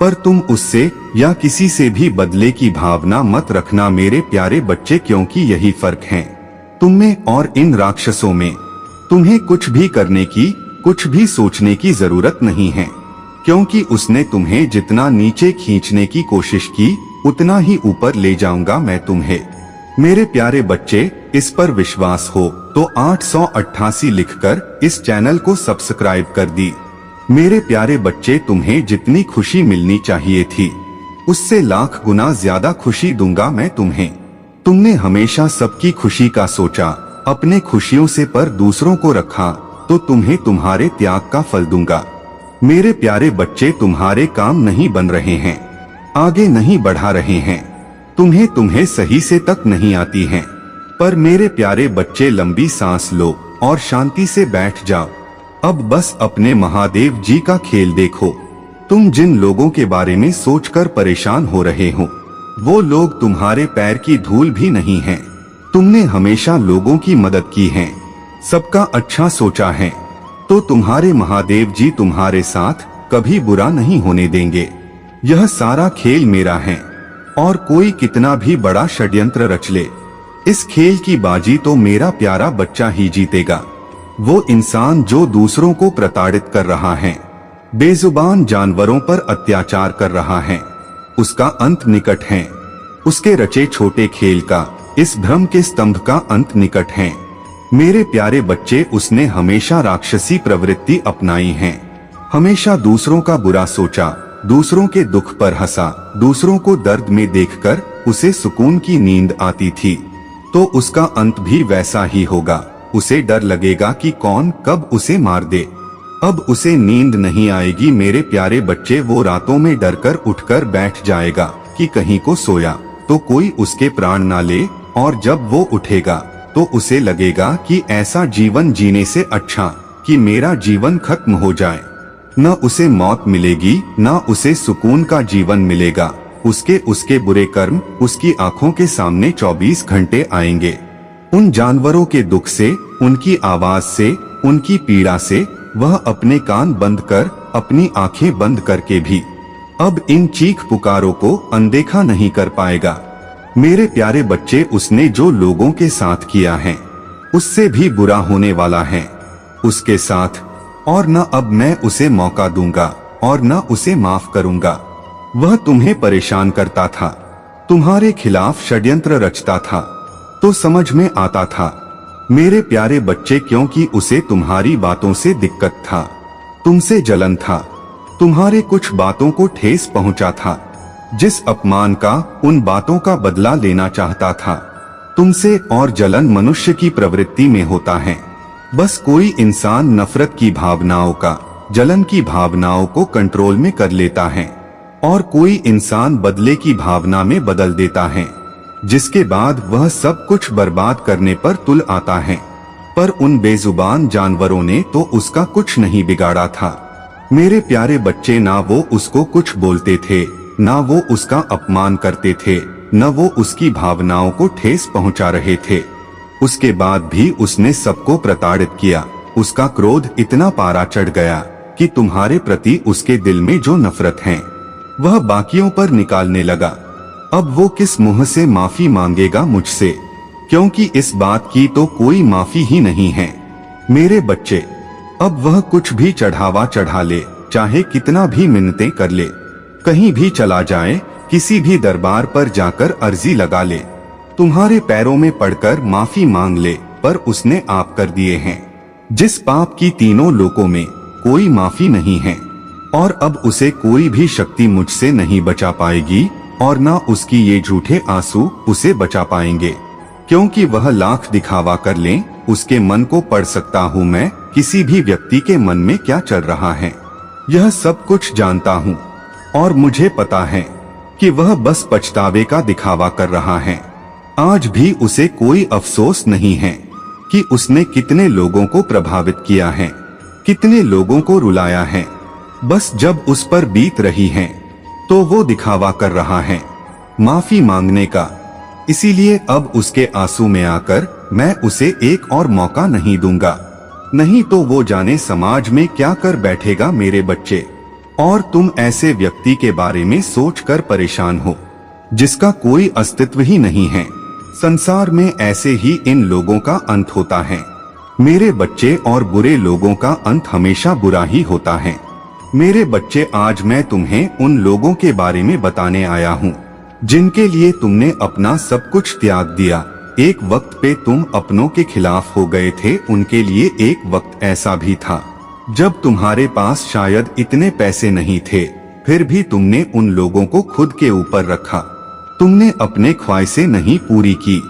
पर तुम उससे या किसी से भी बदले की भावना मत रखना मेरे प्यारे बच्चे, क्योंकि यही फर्क है तुम में और इन राक्षसों में। तुम्हें कुछ भी करने की, कुछ भी सोचने की जरूरत नहीं है, क्योंकि उसने तुम्हें जितना नीचे खींचने की कोशिश की उतना ही ऊपर ले जाऊंगा मैं तुम्हें मेरे प्यारे बच्चे। इस पर विश्वास हो तो 888 लिखकर इस चैनल को सब्सक्राइब कर दी। मेरे प्यारे बच्चे, तुम्हें जितनी खुशी मिलनी चाहिए थी उससे लाख गुना ज्यादा खुशी दूंगा मैं तुम्हें। तुमने हमेशा सबकी खुशी का सोचा, अपने खुशियों से पर दूसरों को रखा, तो तुम्हें तुम्हारे त्याग का फल दूंगा मेरे प्यारे बच्चे। तुम्हारे काम नहीं बन रहे हैं, आगे नहीं बढ़ा रहे हैं, तुम्हें सही से तक नहीं आती हैं। पर मेरे प्यारे बच्चे, लंबी सांस लो और शांति से बैठ जाओ। अब बस अपने महादेव जी का खेल देखो। तुम जिन लोगों के बारे में सोचकर परेशान हो रहे हो, वो लोग तुम्हारे पैर की धूल भी नहीं हैं। तुमने हमेशा लोगों की मदद की है, सबका अच्छा सोचा है, तो तुम्हारे महादेव जी तुम्हारे साथ कभी बुरा नहीं होने देंगे। यह सारा खेल मेरा है, और कोई कितना भी बड़ा षड्यंत्र रच ले, इस खेल की बाजी तो मेरा प्यारा बच्चा ही जीतेगा। वो इंसान जो दूसरों को प्रताड़ित कर रहा है, बेजुबान जानवरों पर अत्याचार कर रहा है, उसका अंत निकट है। उसके रचे छोटे खेल का, इस भ्रम के स्तंभ का अंत निकट है मेरे प्यारे बच्चे। उसने हमेशा राक्षसी प्रवृत्ति अपनाई है, हमेशा दूसरों का बुरा सोचा, दूसरों के दुख पर हंसा। दूसरों को दर्द में देखकर उसे सुकून की नींद आती थी, तो उसका अंत भी वैसा ही होगा। उसे डर लगेगा कि कौन कब उसे मार दे। अब उसे नींद नहीं आएगी मेरे प्यारे बच्चे। वो रातों में डरकर उठकर बैठ जाएगा कि कहीं को सोया तो कोई उसके प्राण ना ले, और जब वो उठेगा तो उसे लगेगा कि ऐसा जीवन जीने से अच्छा कि मेरा जीवन खत्म हो जाए। न उसे मौत मिलेगी, न उसे सुकून का जीवन मिलेगा। उसके बुरे कर्म उसकी आंखों के सामने 24 घंटे आएंगे। उन जानवरों के दुख से, उनकी आवाज से, उनकी पीड़ा से वह अपने कान बंद कर, अपनी आंखें बंद करके भी अब इन चीख पुकारों को अनदेखा नहीं कर पाएगा। मेरे प्यारे बच्चे, उसने जो लोगों के साथ किया है उससे भी बुरा होने वाला है उसके साथ, और न अब मैं उसे मौका दूंगा और न उसे माफ करूंगा। वह तुम्हें परेशान करता था, तुम्हारे खिलाफ षड्यंत्र रचता था, तो समझ में आता था मेरे प्यारे बच्चे, क्योंकि उसे तुम्हारी बातों से दिक्कत था, तुमसे जलन था, तुम्हारे कुछ बातों को ठेस पहुंचा था। जिस अपमान का, उन बातों का बदला लेना चाहता था तुमसे। और जलन मनुष्य की प्रवृत्ति में होता है। बस कोई इंसान नफरत की भावनाओं का, जलन की भावनाओं को कंट्रोल में कर लेता है और कोई इंसान बदले की भावना में बदल देता है, जिसके बाद वह सब कुछ बर्बाद करने पर तुल आता है। पर उन बेजुबान जानवरों ने तो उसका कुछ नहीं बिगाड़ा था मेरे प्यारे बच्चे। ना वो उसको कुछ बोलते थे, ना वो उसका अपमान करते थे, न वो उसकी भावनाओं को ठेस पहुंचा रहे थे। उसके बाद भी उसने सबको प्रताड़ित किया। उसका क्रोध इतना पारा चढ़ गया कि तुम्हारे प्रति उसके दिल में जो नफरत है वह बाकियों पर निकालने लगा। अब वो किस मुंह से माफी मांगेगा मुझसे, क्योंकि इस बात की तो कोई माफी ही नहीं है मेरे बच्चे। अब वह कुछ भी चढ़ावा चढ़ा ले, चाहे कितना भी मिन्नतें कर ले, कहीं भी चला जाए, किसी भी दरबार पर जाकर अर्जी लगा ले, तुम्हारे पैरों में पड़कर माफी मांग ले, पर उसने आप कर दिए हैं जिस पाप की तीनों लोकों में कोई माफी नहीं है। और अब उसे कोई भी शक्ति मुझसे नहीं बचा पाएगी, और ना उसकी ये झूठे आंसू उसे बचा पाएंगे, क्योंकि वह लाख दिखावा कर ले, उसके मन को पढ़ सकता हूँ मैं, किसी भी व्यक्ति के मन में क्या चल रहा है यह सब कुछ जानता हूँ। और मुझे पता है कि वह बस पछतावे का दिखावा कर रहा है। आज भी उसे कोई अफसोस नहीं है कि उसने कितने लोगों को प्रभावित किया है, कितने लोगों को रुलाया है। बस जब उस पर बीत रही है तो वो दिखावा कर रहा है माफी मांगने का। इसीलिए अब उसके आंसू में आकर मैं उसे एक और मौका नहीं दूंगा, नहीं तो वो जाने समाज में क्या कर बैठेगा मेरे बच्चे। और तुम ऐसे व्यक्ति के बारे में सोचकर परेशान हो जिसका कोई अस्तित्व ही नहीं है। संसार में ऐसे ही इन लोगों का अंत होता है मेरे बच्चे, और बुरे लोगों का अंत हमेशा बुरा ही होता है मेरे बच्चे। आज मैं तुम्हें उन लोगों के बारे में बताने आया हूँ जिनके लिए तुमने अपना सब कुछ त्याग दिया। एक वक्त पे तुम अपनों के खिलाफ हो गए थे, उनके लिए एक वक्त ऐसा भी था जब तुम्हारे पास शायद इतने पैसे नहीं थे, फिर भी तुमने उन लोगों को खुद के ऊपर रखा। तुमने अपने ख्वाहिशें नहीं पूरी की,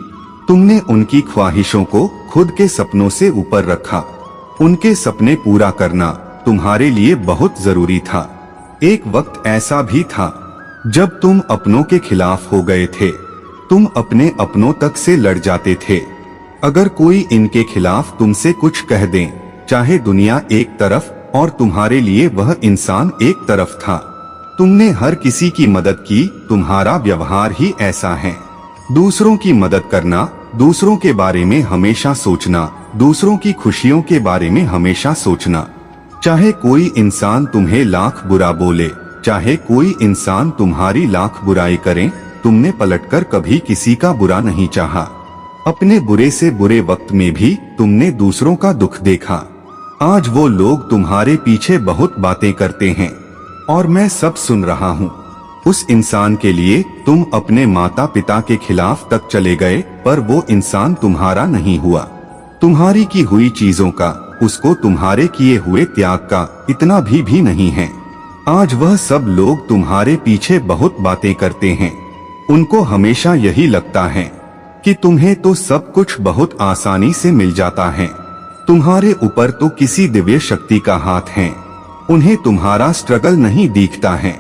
तुमने उनकी ख्वाहिशों को खुद के सपनों से ऊपर रखा। उनके सपने पूरा करना तुम्हारे लिए बहुत जरूरी था। एक वक्त ऐसा भी था जब तुम अपनों के खिलाफ हो गए थे, तुम अपने अपनों तक से लड़ जाते थे। अगर कोई इनके खिलाफ तुमसे कुछ कह दे, चाहे दुनिया एक तरफ और तुम्हारे लिए वह इंसान एक तरफ था, तुमने हर किसी की मदद की। तुम्हारा व्यवहार ही ऐसा है, दूसरों की मदद करना, दूसरों के बारे में हमेशा सोचना, दूसरों की खुशियों के बारे में हमेशा सोचना। चाहे कोई इंसान तुम्हें लाख बुरा बोले, चाहे कोई इंसान तुम्हारी लाख बुराई करे, तुमने पलटकर कभी किसी का बुरा नहीं चाहा। अपने बुरे से बुरे वक्त में भी तुमने दूसरों का दुख देखा। आज वो लोग तुम्हारे पीछे बहुत बातें करते हैं और मैं सब सुन रहा हूँ। उस इंसान के लिए तुम अपने माता पिता के खिलाफ तक चले गए, पर वो इंसान तुम्हारा नहीं हुआ। तुम्हारी की हुई चीजों का, उसको तुम्हारे किए हुए त्याग का इतना भी नहीं है। आज वह सब लोग तुम्हारे पीछे बहुत बातें करते हैं। उनको हमेशा यही लगता है कि तुम्हें तो सब कुछ बहुत आसानी से मिल जाता है, तुम्हारे ऊपर तो किसी दिव्य शक्ति का हाथ है। उन्हें तुम्हारा स्ट्रगल नहीं दिखता है,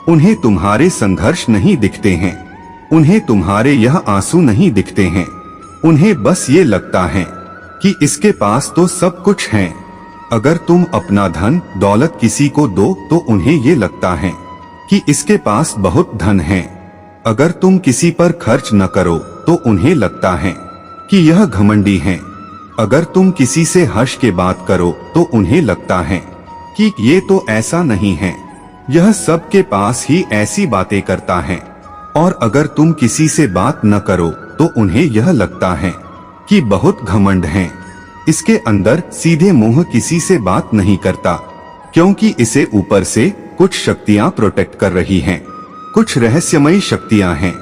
उन्हें तुम्हारे संघर्ष नहीं दिखते हैं, उन्हें तुम्हारे यह आंसू नहीं दिखते हैं। उन्हें बस ये लगता है कि इसके पास तो सब कुछ है। अगर तुम अपना धन दौलत किसी को दो तो उन्हें ये लगता है कि इसके पास बहुत धन है। अगर तुम किसी पर खर्च न करो तो उन्हें लगता है कि यह घमंडी है। अगर तुम किसी से हंस के बात करो तो उन्हें लगता है कि ये तो ऐसा नहीं है, यह सबके पास ही ऐसी बातें करता है। और अगर तुम किसी से बात न करो तो उन्हें यह लगता है कि बहुत घमंड है। इसके अंदर सीधे मुंह किसी से बात नहीं करता, क्योंकि इसे ऊपर से कुछ शक्तियां प्रोटेक्ट कर रही हैं। कुछ रहस्यमयी शक्तियां हैं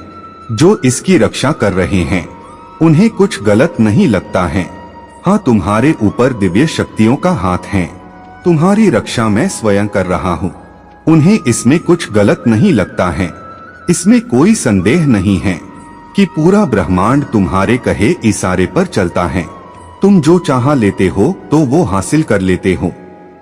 जो इसकी रक्षा कर रहे हैं। उन्हें कुछ गलत नहीं लगता है। हाँ, तुम्हारे ऊपर दिव्य शक्तियों का हाथ है। तुम्हारी रक्षा मैं स्वयं कर रहा हूँ। उन्हें इसमें कुछ गलत नहीं लगता है। इसमें कोई संदेह नहीं है कि पूरा ब्रह्मांड तुम्हारे कहे इशारे पर चलता है। तुम जो चाह लेते हो तो वो हासिल कर लेते हो।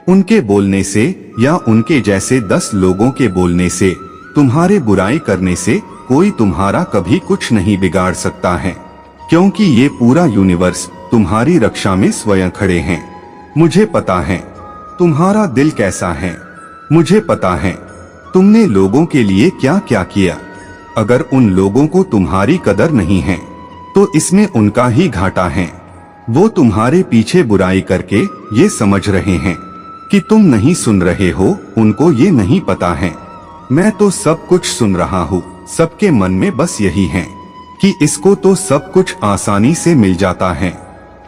उनके बोलने से या उनके जैसे 10 लोगों के बोलने से, तुम्हारे बुराई करने से कोई तुम्हारा कभी कुछ नहीं बिगाड़ सकता है, क्योंकि ये पूरा यूनिवर्स तुम्हारी रक्षा में स्वयं खड़े हैं। मुझे पता है तुम्हारा दिल कैसा है। मुझे पता है तुमने लोगों के लिए क्या क्या किया। अगर उन लोगों को तुम्हारी कदर नहीं है तो इसमें उनका ही घाटा है। वो तुम्हारे पीछे बुराई करके ये समझ रहे हैं कि तुम नहीं सुन रहे हो। उनको ये नहीं पता है मैं तो सब कुछ सुन रहा हूँ। सबके मन में बस यही है कि इसको तो सब कुछ आसानी से मिल जाता है।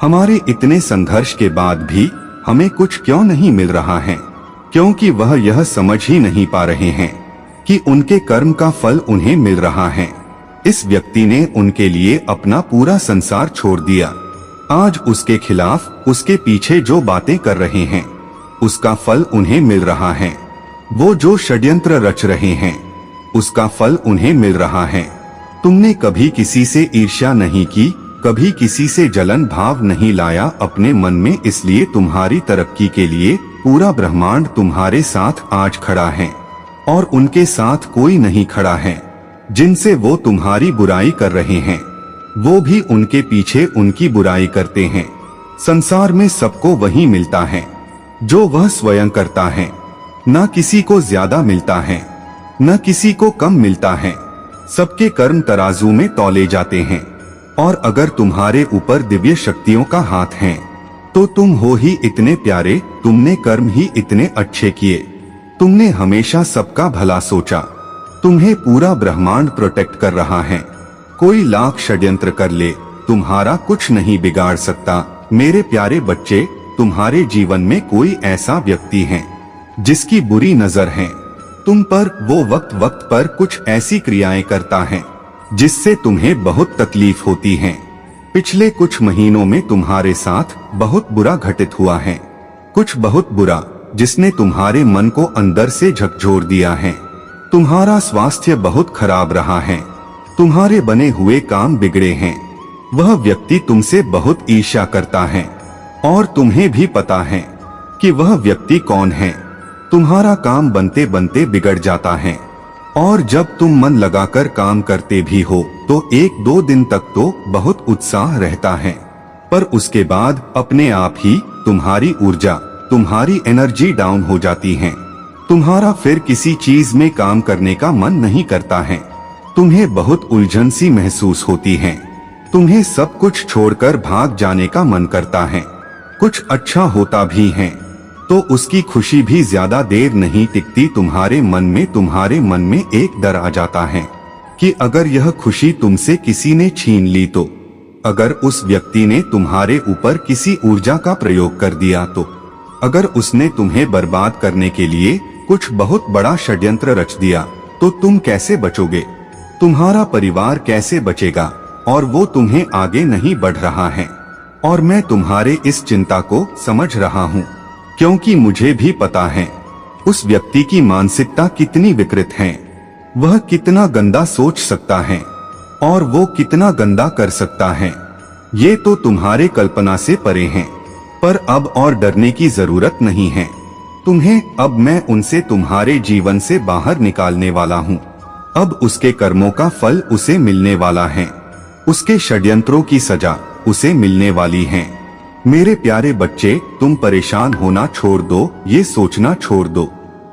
हमारे इतने संघर्ष के बाद भी हमें कुछ क्यों नहीं मिल रहा है? क्योंकि वह यह समझ ही नहीं पा रहे हैं कि उनके कर्म का फल उन्हें मिल रहा है। इस व्यक्ति ने उनके लिए अपना पूरा संसार छोड़ दिया। आज उसके खिलाफ, उसके पीछे जो बातें कर रहे हैं, उसका फल उन्हें मिल रहा है। वो जो षड्यंत्र रच रहे हैं, उसका फल उन्हें मिल रहा है। तुमने कभी किसी से ईर्ष्या नहीं की, कभी किसी से जलन भाव नहीं लाया अपने मन में, इसलिए तुम्हारी तरक्की के लिए पूरा ब्रह्मांड तुम्हारे साथ आज खड़ा है। और उनके साथ कोई नहीं खड़ा है जिनसे वो तुम्हारी बुराई कर रहे हैं। वो भी उनके पीछे उनकी बुराई करते हैं। संसार में सबको वही मिलता है जो वह स्वयं करता है। न किसी को ज्यादा मिलता है, न किसी को कम मिलता है। सबके कर्म तराजू में तौले जाते हैं। और अगर तुम्हारे ऊपर दिव्य शक्तियों का हाथ है तो तुम हो ही इतने प्यारे, तुमने कर्म ही इतने अच्छे किए, तुमने हमेशा सबका भला सोचा। तुम्हें पूरा ब्रह्मांड प्रोटेक्ट कर रहा है। कोई लाख षड्यंत्र कर ले, तुम्हारा कुछ नहीं बिगाड़ सकता। मेरे प्यारे बच्चे, तुम्हारे जीवन में कोई ऐसा व्यक्ति है जिसकी बुरी नजर है तुम पर। वो वक्त वक्त पर कुछ ऐसी क्रियाएं करता है जिससे तुम्हें बहुत तकलीफ होती है। पिछले कुछ महीनों में तुम्हारे साथ बहुत बुरा घटित हुआ है, कुछ बहुत बुरा जिसने तुम्हारे मन को अंदर से झकझोर दिया है। तुम्हारा स्वास्थ्य बहुत खराब रहा है, तुम्हारे बने हुए काम बिगड़े हैं। वह व्यक्ति तुमसे बहुत ईर्ष्या करता है और तुम्हें भी पता है कि वह व्यक्ति कौन है। तुम्हारा काम बनते बनते बिगड़ जाता है और जब तुम मन लगाकर काम करते भी हो तो 1-2 दिन तक तो बहुत उत्साह रहता है, पर उसके बाद अपने आप ही तुम्हारी ऊर्जा, तुम्हारी एनर्जी डाउन हो जाती है। तुम्हारा फिर किसी चीज में काम करने का मन नहीं करता है। तुम्हें बहुत उलझन सी महसूस होती है। तुम्हें सब कुछ छोड़कर भाग जाने का मन करता है। कुछ अच्छा होता भी है तो उसकी खुशी भी ज्यादा देर नहीं टिकती। तुम्हारे मन में एक डर आ जाता है कि अगर यह खुशी तुमसे किसी ने छीन ली तो, अगर उस व्यक्ति ने तुम्हारे ऊपर किसी ऊर्जा का प्रयोग कर दिया तो, अगर उसने तुम्हें बर्बाद करने के लिए कुछ बहुत बड़ा षड्यंत्र रच दिया तो तुम कैसे बचोगे? तुम्हारा परिवार कैसे बचेगा? और वो तुम्हें आगे नहीं बढ़ रहा है। और मैं तुम्हारे इस चिंता को समझ रहा हूँ, क्योंकि मुझे भी पता है उस व्यक्ति की मानसिकता कितनी विकृत है। वह कितना गंदा सोच सकता है और वो कितना गंदा कर सकता है, ये तो तुम्हारे कल्पना से परे हैं। पर अब और डरने की जरूरत नहीं है। तुम्हें अब मैं उनसे तुम्हारे जीवन से बाहर निकालने वाला हूँ। अब उसके कर्मों का फल उसे मिलने वाला है, उसके षड्यंत्रों की सजा उसे मिलने वाली है। मेरे प्यारे बच्चे, तुम परेशान होना छोड़ दो, ये सोचना छोड़ दो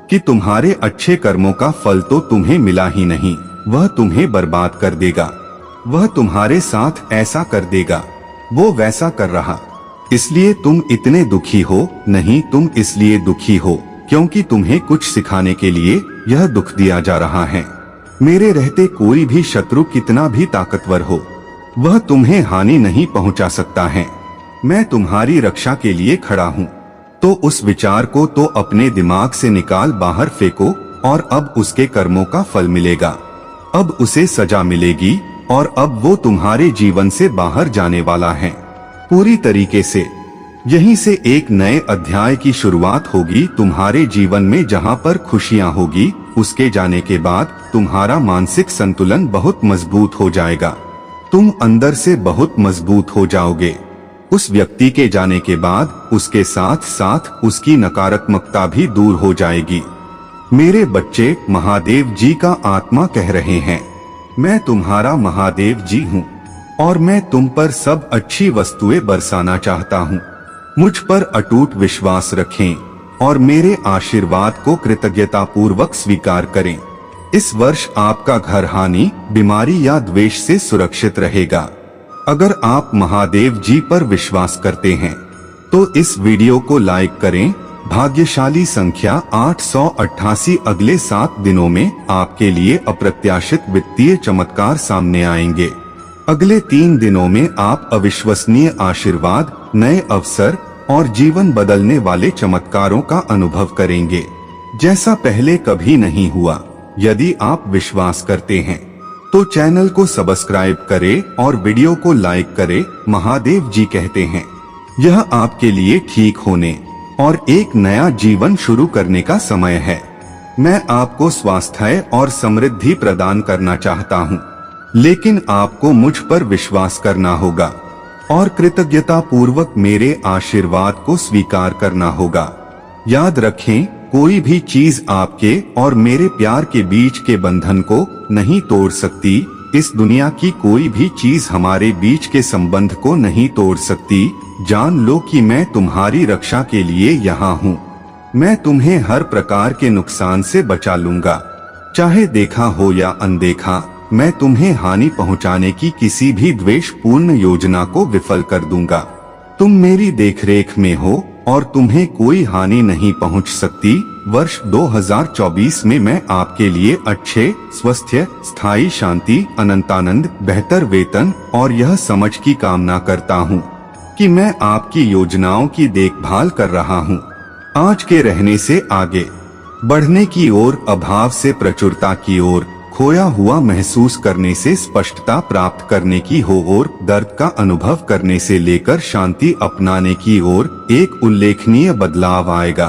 कि तुम्हारे अच्छे कर्मों का फल तो तुम्हें मिला ही नहीं, वह तुम्हें बर्बाद कर देगा। वह तुम्हारे साथ ऐसा कर देगा, वो वैसा कर रहा, इसलिए तुम इतने दुखी हो। नहीं, तुम इसलिए दुखी हो क्योंकि तुम्हें कुछ सिखाने के लिए यह दुख दिया जा रहा है। मेरे रहते कोई भी शत्रु कितना भी ताकतवर हो, वह तुम्हें हानि नहीं पहुंचा सकता है। मैं तुम्हारी रक्षा के लिए खड़ा हूँ। तो उस विचार को तो अपने दिमाग से निकाल बाहर फेंको, और अब उसके कर्मों का फल मिलेगा, अब उसे सजा मिलेगी, और अब वो तुम्हारे जीवन से बाहर जाने वाला है पूरी तरीके से। यहीं से एक नए अध्याय की शुरुआत होगी तुम्हारे जीवन में, जहां पर खुशियां होगी। उसके जाने के बाद तुम्हारा मानसिक संतुलन बहुत मजबूत हो जाएगा, तुम अंदर से बहुत मजबूत हो जाओगे। उस व्यक्ति के जाने के बाद उसके साथ साथ उसकी नकारात्मकता भी दूर हो जाएगी। मेरे बच्चे, महादेव जी का आत्मा कह रहे हैं, मैं तुम्हारा महादेव जी हूँ और मैं तुम पर सब अच्छी वस्तुएं बरसाना चाहता हूँ। मुझ पर अटूट विश्वास रखें और मेरे आशीर्वाद को कृतज्ञता पूर्वक स्वीकार करें। इस वर्ष आपका घर हानि, बीमारी या द्वेष से सुरक्षित रहेगा। अगर आप महादेव जी पर विश्वास करते हैं तो इस वीडियो को लाइक करें। भाग्यशाली संख्या 888। अगले 7 दिनों में आपके लिए अप्रत्याशित वित्तीय चमत्कार सामने आएंगे। अगले 3 दिनों में आप अविश्वसनीय आशीर्वाद, नए अवसर और जीवन बदलने वाले चमत्कारों का अनुभव करेंगे, जैसा पहले कभी नहीं हुआ। यदि आप विश्वास करते हैं तो चैनल को सब्सक्राइब करें और वीडियो को लाइक करें। महादेव जी कहते हैं, यह आपके लिए ठीक होने और एक नया जीवन शुरू करने का समय है। मैं आपको स्वास्थ्य और समृद्धि प्रदान करना चाहता हूँ, लेकिन आपको मुझ पर विश्वास करना होगा और कृतज्ञता पूर्वक मेरे आशीर्वाद को स्वीकार करना होगा। याद रखें, कोई भी चीज आपके और मेरे प्यार के बीच के बंधन को नहीं तोड़ सकती। इस दुनिया की कोई भी चीज हमारे बीच के संबंध को नहीं तोड़ सकती। जान लो कि मैं तुम्हारी रक्षा के लिए यहाँ हूँ। मैं तुम्हें हर प्रकार के नुकसान से बचा लूंगा, चाहे देखा हो या अनदेखा। मैं तुम्हें हानि पहुँचाने की किसी भी द्वेषपूर्ण योजना को विफल कर दूंगा। तुम मेरी देखरेख में हो और तुम्हें कोई हानि नहीं पहुंच सकती। वर्ष 2024 में मैं आपके लिए अच्छे स्वास्थ्य, स्थायी शांति, अनंतानंद, बेहतर वेतन और यह समझ की कामना करता हूं कि मैं आपकी योजनाओं की देखभाल कर रहा हूं। आज के रहने से आगे बढ़ने की ओर, अभाव से प्रचुरता की ओर, खोया हुआ महसूस करने से स्पष्टता प्राप्त करने की हो और दर्द का अनुभव करने से लेकर शांति अपनाने की ओर एक उल्लेखनीय बदलाव आएगा।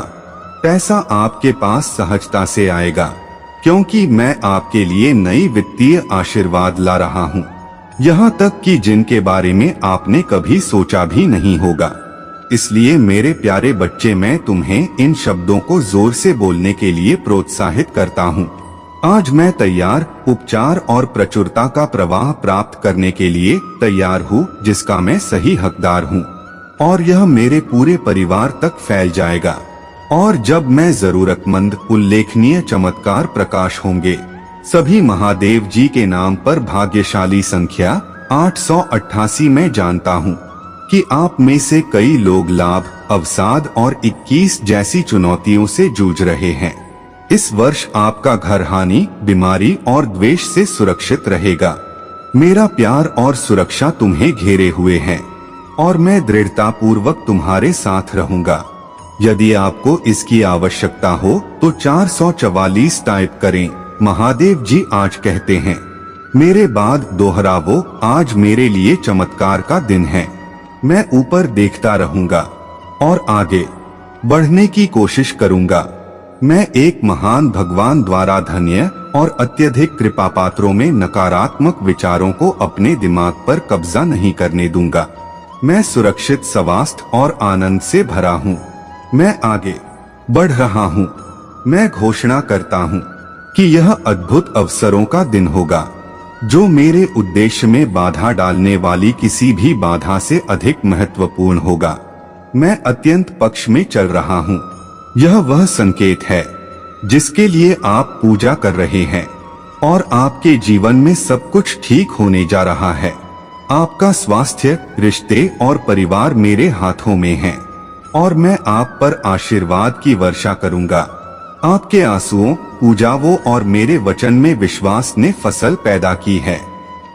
पैसा आपके पास सहजता से आएगा, क्योंकि मैं आपके लिए नई वित्तीय आशीर्वाद ला रहा हूँ, यहाँ तक कि जिनके बारे में आपने कभी सोचा भी नहीं होगा। इसलिए मेरे प्यारे बच्चे, मैं तुम्हें इन शब्दों को जोर से बोलने के लिए प्रोत्साहित करता हूँ। आज मैं तैयार, उपचार और प्रचुरता का प्रवाह प्राप्त करने के लिए तैयार हूँ, जिसका मैं सही हकदार हूँ, और यह मेरे पूरे परिवार तक फैल जाएगा। और जब मैं जरूरतमंद, उल्लेखनीय चमत्कार प्रकाश होंगे। सभी महादेव जी के नाम पर भाग्यशाली संख्या 888। मैं जानता हूँ कि आप में से कई लोग लाभ, अवसाद और 21 जैसी चुनौतियों से जूझ रहे हैं। इस वर्ष आपका घर हानि, बीमारी और द्वेष से सुरक्षित रहेगा। मेरा प्यार और सुरक्षा तुम्हें घेरे हुए हैं और मैं दृढ़ता पूर्वक तुम्हारे साथ रहूंगा। यदि आपको इसकी आवश्यकता हो तो 444 टाइप करें। महादेव जी आज कहते हैं, मेरे बाद दोहरावो, आज मेरे लिए चमत्कार का दिन है। मैं ऊपर देखता रहूंगा और आगे बढ़ने की कोशिश करूंगा। मैं एक महान भगवान द्वारा धन्य और अत्यधिक कृपा पात्रों में नकारात्मक विचारों को अपने दिमाग पर कब्जा नहीं करने दूंगा। मैं सुरक्षित, स्वास्थ्य और आनंद से भरा हूँ। मैं आगे बढ़ रहा हूँ। मैं घोषणा करता हूँ कि यह अद्भुत अवसरों का दिन होगा, जो मेरे उद्देश्य में बाधा डालने वाली किसी भी बाधा से अधिक महत्वपूर्ण होगा। मैं अत्यंत पक्ष में चल रहा हूँ। यह वह संकेत है जिसके लिए आप पूजा कर रहे हैं, और आपके जीवन में सब कुछ ठीक होने जा रहा है। आपका स्वास्थ्य, रिश्ते और परिवार मेरे हाथों में हैं, और मैं आप पर आशीर्वाद की वर्षा करूंगा। आपके आंसुओं, पूजाओं और मेरे वचन में विश्वास ने फसल पैदा की है।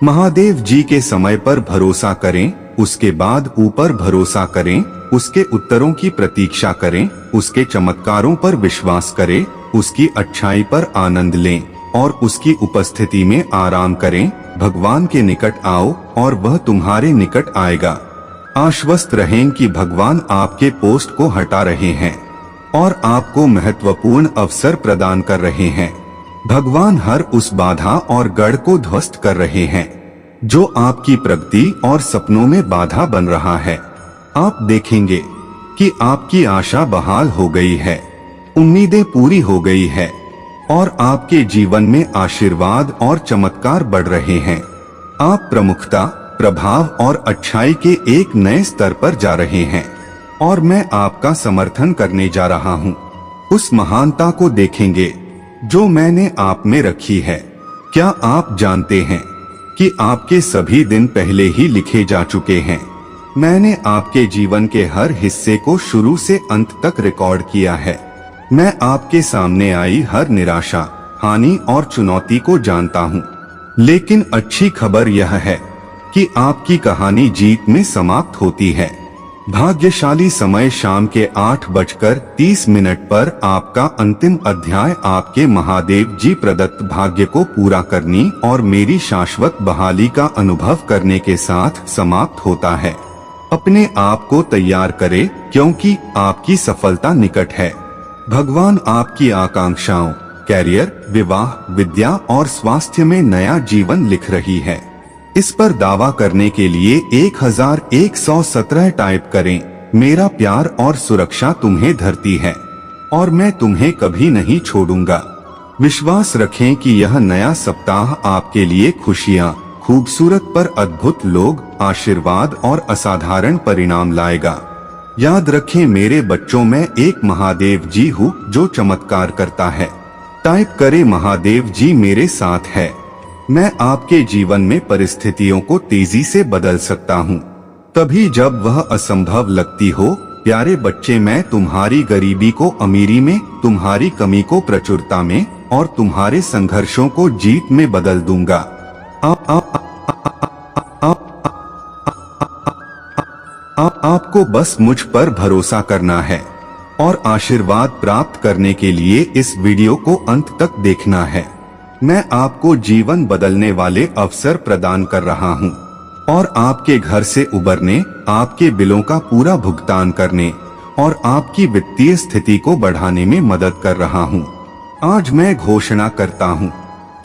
महादेव जी के समय पर भरोसा करें, उसके बाद ऊपर भरोसा करें, उसके उत्तरों की प्रतीक्षा करें, उसके चमत्कारों पर विश्वास करें, उसकी अच्छाई पर आनंद लें और उसकी उपस्थिति में आराम करें। भगवान के निकट आओ और वह तुम्हारे निकट आएगा। आश्वस्त रहें कि भगवान आपके पोस्ट को हटा रहे हैं और आपको महत्वपूर्ण अवसर प्रदान कर रहे हैं। भगवान हर उस बाधा और गढ़ को ध्वस्त कर रहे हैं जो आपकी प्रगति और सपनों में बाधा बन रहा है। आप देखेंगे कि आपकी आशा बहाल हो गई है, उम्मीदें पूरी हो गई है और आपके जीवन में आशीर्वाद और चमत्कार बढ़ रहे हैं। आप प्रमुखता, प्रभाव और अच्छाई के एक नए स्तर पर जा रहे हैं और मैं आपका समर्थन करने जा रहा हूँ। उस महानता को देखेंगे जो मैंने आप में रखी है। क्या आप जानते हैं कि आपके सभी दिन पहले ही लिखे जा चुके हैं? मैंने आपके जीवन के हर हिस्से को शुरू से अंत तक रिकॉर्ड किया है। मैं आपके सामने आई हर निराशा, हानि और चुनौती को जानता हूँ। लेकिन अच्छी खबर यह है कि आपकी कहानी जीत में समाप्त होती है। भाग्यशाली समय शाम के 8:30 पर आपका अंतिम अध्याय आपके महादेव जी प्रदत्त भाग्य को पूरा करने और मेरी शाश्वत बहाली का अनुभव करने के साथ समाप्त होता है। अपने आप को तैयार करें, क्योंकि आपकी सफलता निकट है। भगवान आपकी आकांक्षाओं, कैरियर, विवाह, विद्या और स्वास्थ्य में नया जीवन लिख रही है। इस पर दावा करने के लिए 1117 टाइप करें। मेरा प्यार और सुरक्षा तुम्हें धरती है और मैं तुम्हें कभी नहीं छोड़ूंगा। विश्वास रखें कि यह नया सप्ताह आपके लिए खुशियां, खूबसूरत पर अद्भुत लोग, आशीर्वाद और असाधारण परिणाम लाएगा। याद रखें मेरे बच्चों, में एक महादेव जी हूँ जो चमत्कार करता है। टाइप करें, महादेव जी मेरे साथ है। मैं आपके जीवन में परिस्थितियों को तेजी से बदल सकता हूँ, तभी जब वह असंभव लगती हो। प्यारे बच्चे, मैं तुम्हारी गरीबी को अमीरी में, तुम्हारी कमी को प्रचुरता में और तुम्हारे संघर्षों को जीत में बदल दूंगा। आपको बस मुझ पर भरोसा करना है और आशीर्वाद प्राप्त करने के लिए इस वीडियो को अंत तक देखना है। मैं आपको जीवन बदलने वाले अवसर प्रदान कर रहा हूँ और आपके घर से उबरने, आपके बिलों का पूरा भुगतान करने और आपकी वित्तीय स्थिति को बढ़ाने में मदद कर रहा हूँ। आज मैं घोषणा करता हूँ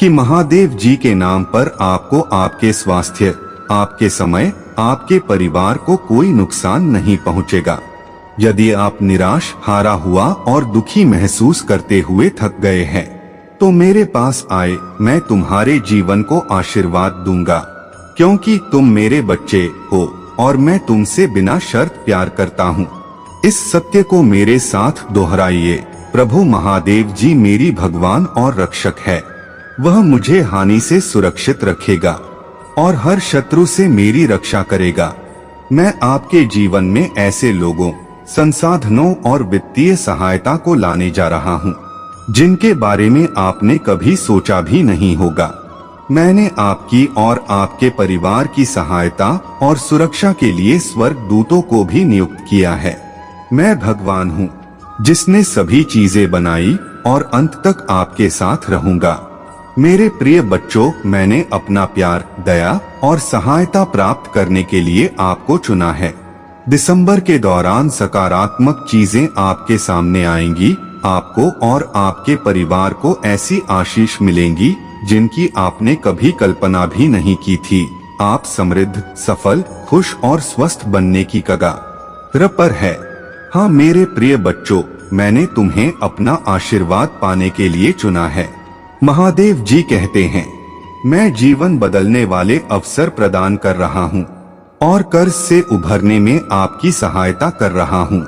कि महादेव जी के नाम पर आपको आपके स्वास्थ्य, आपके समय, आपके परिवार को कोई नुकसान नहीं पहुँचेगा। यदि आप निराश, हारा हुआ और दुखी महसूस करते हुए थक गए हैं, तो मेरे पास आए। मैं तुम्हारे जीवन को आशीर्वाद दूंगा, क्योंकि तुम मेरे बच्चे हो और मैं तुमसे बिना शर्त प्यार करता हूँ। इस सत्य को मेरे साथ दोहराइए। प्रभु महादेव जी मेरी भगवान और रक्षक है। वह मुझे हानि से सुरक्षित रखेगा और हर शत्रु से मेरी रक्षा करेगा। मैं आपके जीवन में ऐसे लोगों, संसाधनों और वित्तीय सहायता को लाने जा रहा हूँ जिनके बारे में आपने कभी सोचा भी नहीं होगा। मैंने आपकी और आपके परिवार की सहायता और सुरक्षा के लिए स्वर्ग दूतों को भी नियुक्त किया है। मैं भगवान हूँ जिसने सभी चीजें बनाई और अंत तक आपके साथ रहूंगा। मेरे प्रिय बच्चों, मैंने अपना प्यार, दया और सहायता प्राप्त करने के लिए आपको चुना है। दिसंबर के दौरान सकारात्मक चीजें आपके सामने आएंगी। आपको और आपके परिवार को ऐसी आशीष मिलेंगी जिनकी आपने कभी कल्पना भी नहीं की थी। आप समृद्ध, सफल, खुश और स्वस्थ बनने की कगार पर है। हाँ मेरे प्रिय बच्चों, मैंने तुम्हें अपना आशीर्वाद पाने के लिए चुना है। महादेव जी कहते हैं, मैं जीवन बदलने वाले अवसर प्रदान कर रहा हूँ और कर्ज से उभरने में आपकी सहायता कर रहा हूँ।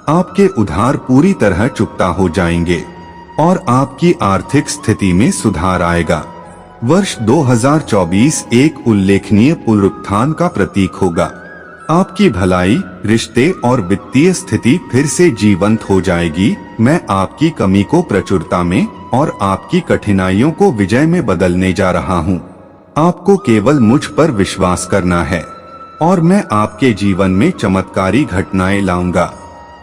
आपके उधार पूरी तरह चुकता हो जाएंगे और आपकी आर्थिक स्थिति में सुधार आएगा। वर्ष 2024 एक उल्लेखनीय पुनरुत्थान का प्रतीक होगा। आपकी भलाई, रिश्ते और वित्तीय स्थिति फिर से जीवंत हो जाएगी। मैं आपकी कमी को प्रचुरता में और आपकी कठिनाइयों को विजय में बदलने जा रहा हूँ। आपको केवल मुझ पर विश्वास करना है और मैं आपके जीवन में चमत्कारी घटनाएं लाऊंगा।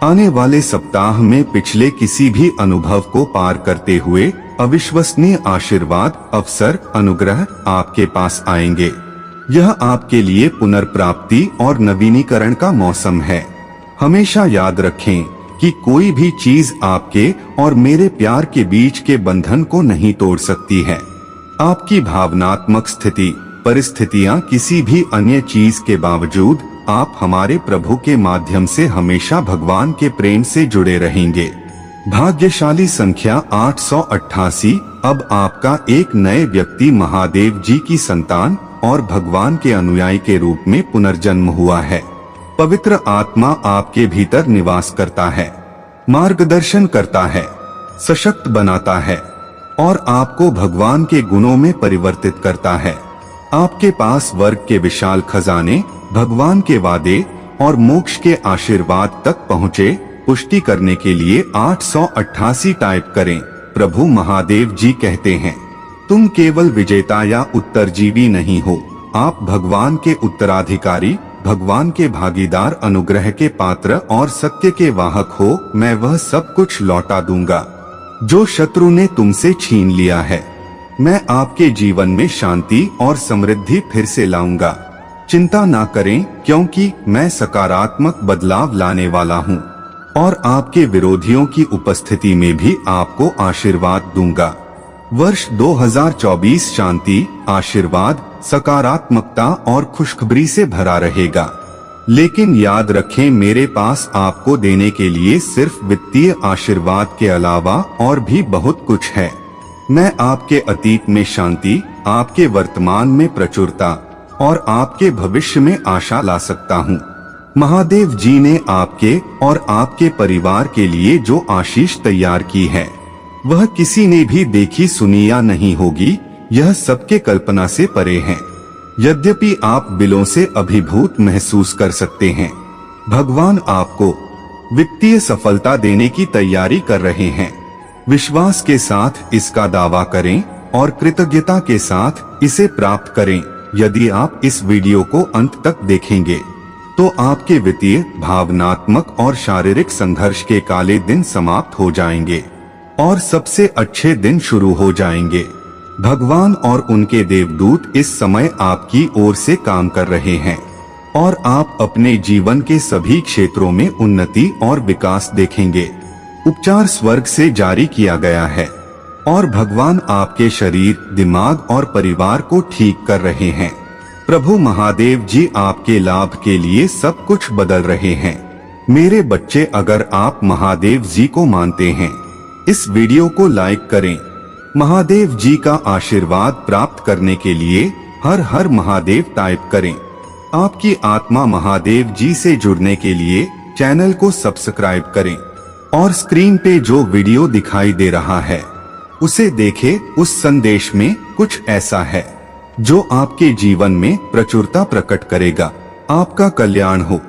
आने वाले सप्ताह में पिछले किसी भी अनुभव को पार करते हुए अविश्वसनीय आशीर्वाद, अवसर, अनुग्रह आपके पास आएंगे। यह आपके लिए पुनर्प्राप्ति और नवीनीकरण का मौसम है। हमेशा याद रखें कि कोई भी चीज आपके और मेरे प्यार के बीच के बंधन को नहीं तोड़ सकती है। आपकी भावनात्मक स्थिति, परिस्थितियां किसी भी अन्य चीज के बावजूद आप हमारे प्रभु के माध्यम से हमेशा भगवान के प्रेम से जुड़े रहेंगे। भाग्यशाली संख्या 888। अब आपका एक नए व्यक्ति महादेव जी की संतान और भगवान के अनुयायी के रूप में पुनर्जन्म हुआ है। पवित्र आत्मा आपके भीतर निवास करता है, मार्गदर्शन करता है, सशक्त बनाता है और आपको भगवान के गुणों में परिवर्तित करता है। आपके पास वर्ग के विशाल खजाने, भगवान के वादे और मोक्ष के आशीर्वाद तक पहुँचे। पुष्टि करने के लिए 888 टाइप करें। प्रभु महादेव जी कहते हैं, तुम केवल विजेता या उत्तरजीवी नहीं हो, आप भगवान के उत्तराधिकारी, भगवान के भागीदार, अनुग्रह के पात्र और सत्य के वाहक हो। मैं वह सब कुछ लौटा दूंगा जो शत्रु ने तुमसे छीन लिया है। मैं आपके जीवन में शांति और समृद्धि फिर से लाऊंगा। चिंता ना करें, क्योंकि मैं सकारात्मक बदलाव लाने वाला हूँ और आपके विरोधियों की उपस्थिति में भी आपको आशीर्वाद दूंगा। वर्ष 2024 शांति, आशीर्वाद, सकारात्मकता और खुशखबरी से भरा रहेगा। लेकिन याद रखें, मेरे पास आपको देने के लिए सिर्फ वित्तीय आशीर्वाद के अलावा और भी बहुत कुछ है। मैं आपके अतीत में शांति, आपके वर्तमान में प्रचुरता और आपके भविष्य में आशा ला सकता हूँ। महादेव जी ने आपके और आपके परिवार के लिए जो आशीष तैयार की है, वह किसी ने भी देखी, सुनी या नहीं होगी। यह सबके कल्पना से परे है। यद्यपि आप बिलों से अभिभूत महसूस कर सकते हैं, भगवान आपको वित्तीय सफलता देने की तैयारी कर रहे हैं। विश्वास के साथ इसका दावा करें और कृतज्ञता के साथ इसे प्राप्त करें। यदि आप इस वीडियो को अंत तक देखेंगे तो आपके वित्तीय, भावनात्मक और शारीरिक संघर्ष के काले दिन समाप्त हो जाएंगे और सबसे अच्छे दिन शुरू हो जाएंगे। भगवान और उनके देवदूत इस समय आपकी ओर से काम कर रहे हैं और आप अपने जीवन के सभी क्षेत्रों में उन्नति और विकास देखेंगे। उपचार स्वर्ग से जारी किया गया है और भगवान आपके शरीर, दिमाग और परिवार को ठीक कर रहे हैं। प्रभु महादेव जी आपके लाभ के लिए सब कुछ बदल रहे हैं। मेरे बच्चे, अगर आप महादेव जी को मानते हैं, इस वीडियो को लाइक करें। महादेव जी का आशीर्वाद प्राप्त करने के लिए हर हर महादेव टाइप करें। आपकी आत्मा महादेव जी से जुड़ने के लिए चैनल को सब्सक्राइब करें और स्क्रीन पे जो वीडियो दिखाई दे रहा है उसे देखें। उस संदेश में कुछ ऐसा है जो आपके जीवन में प्रचुरता प्रकट करेगा। आपका कल्याण हो।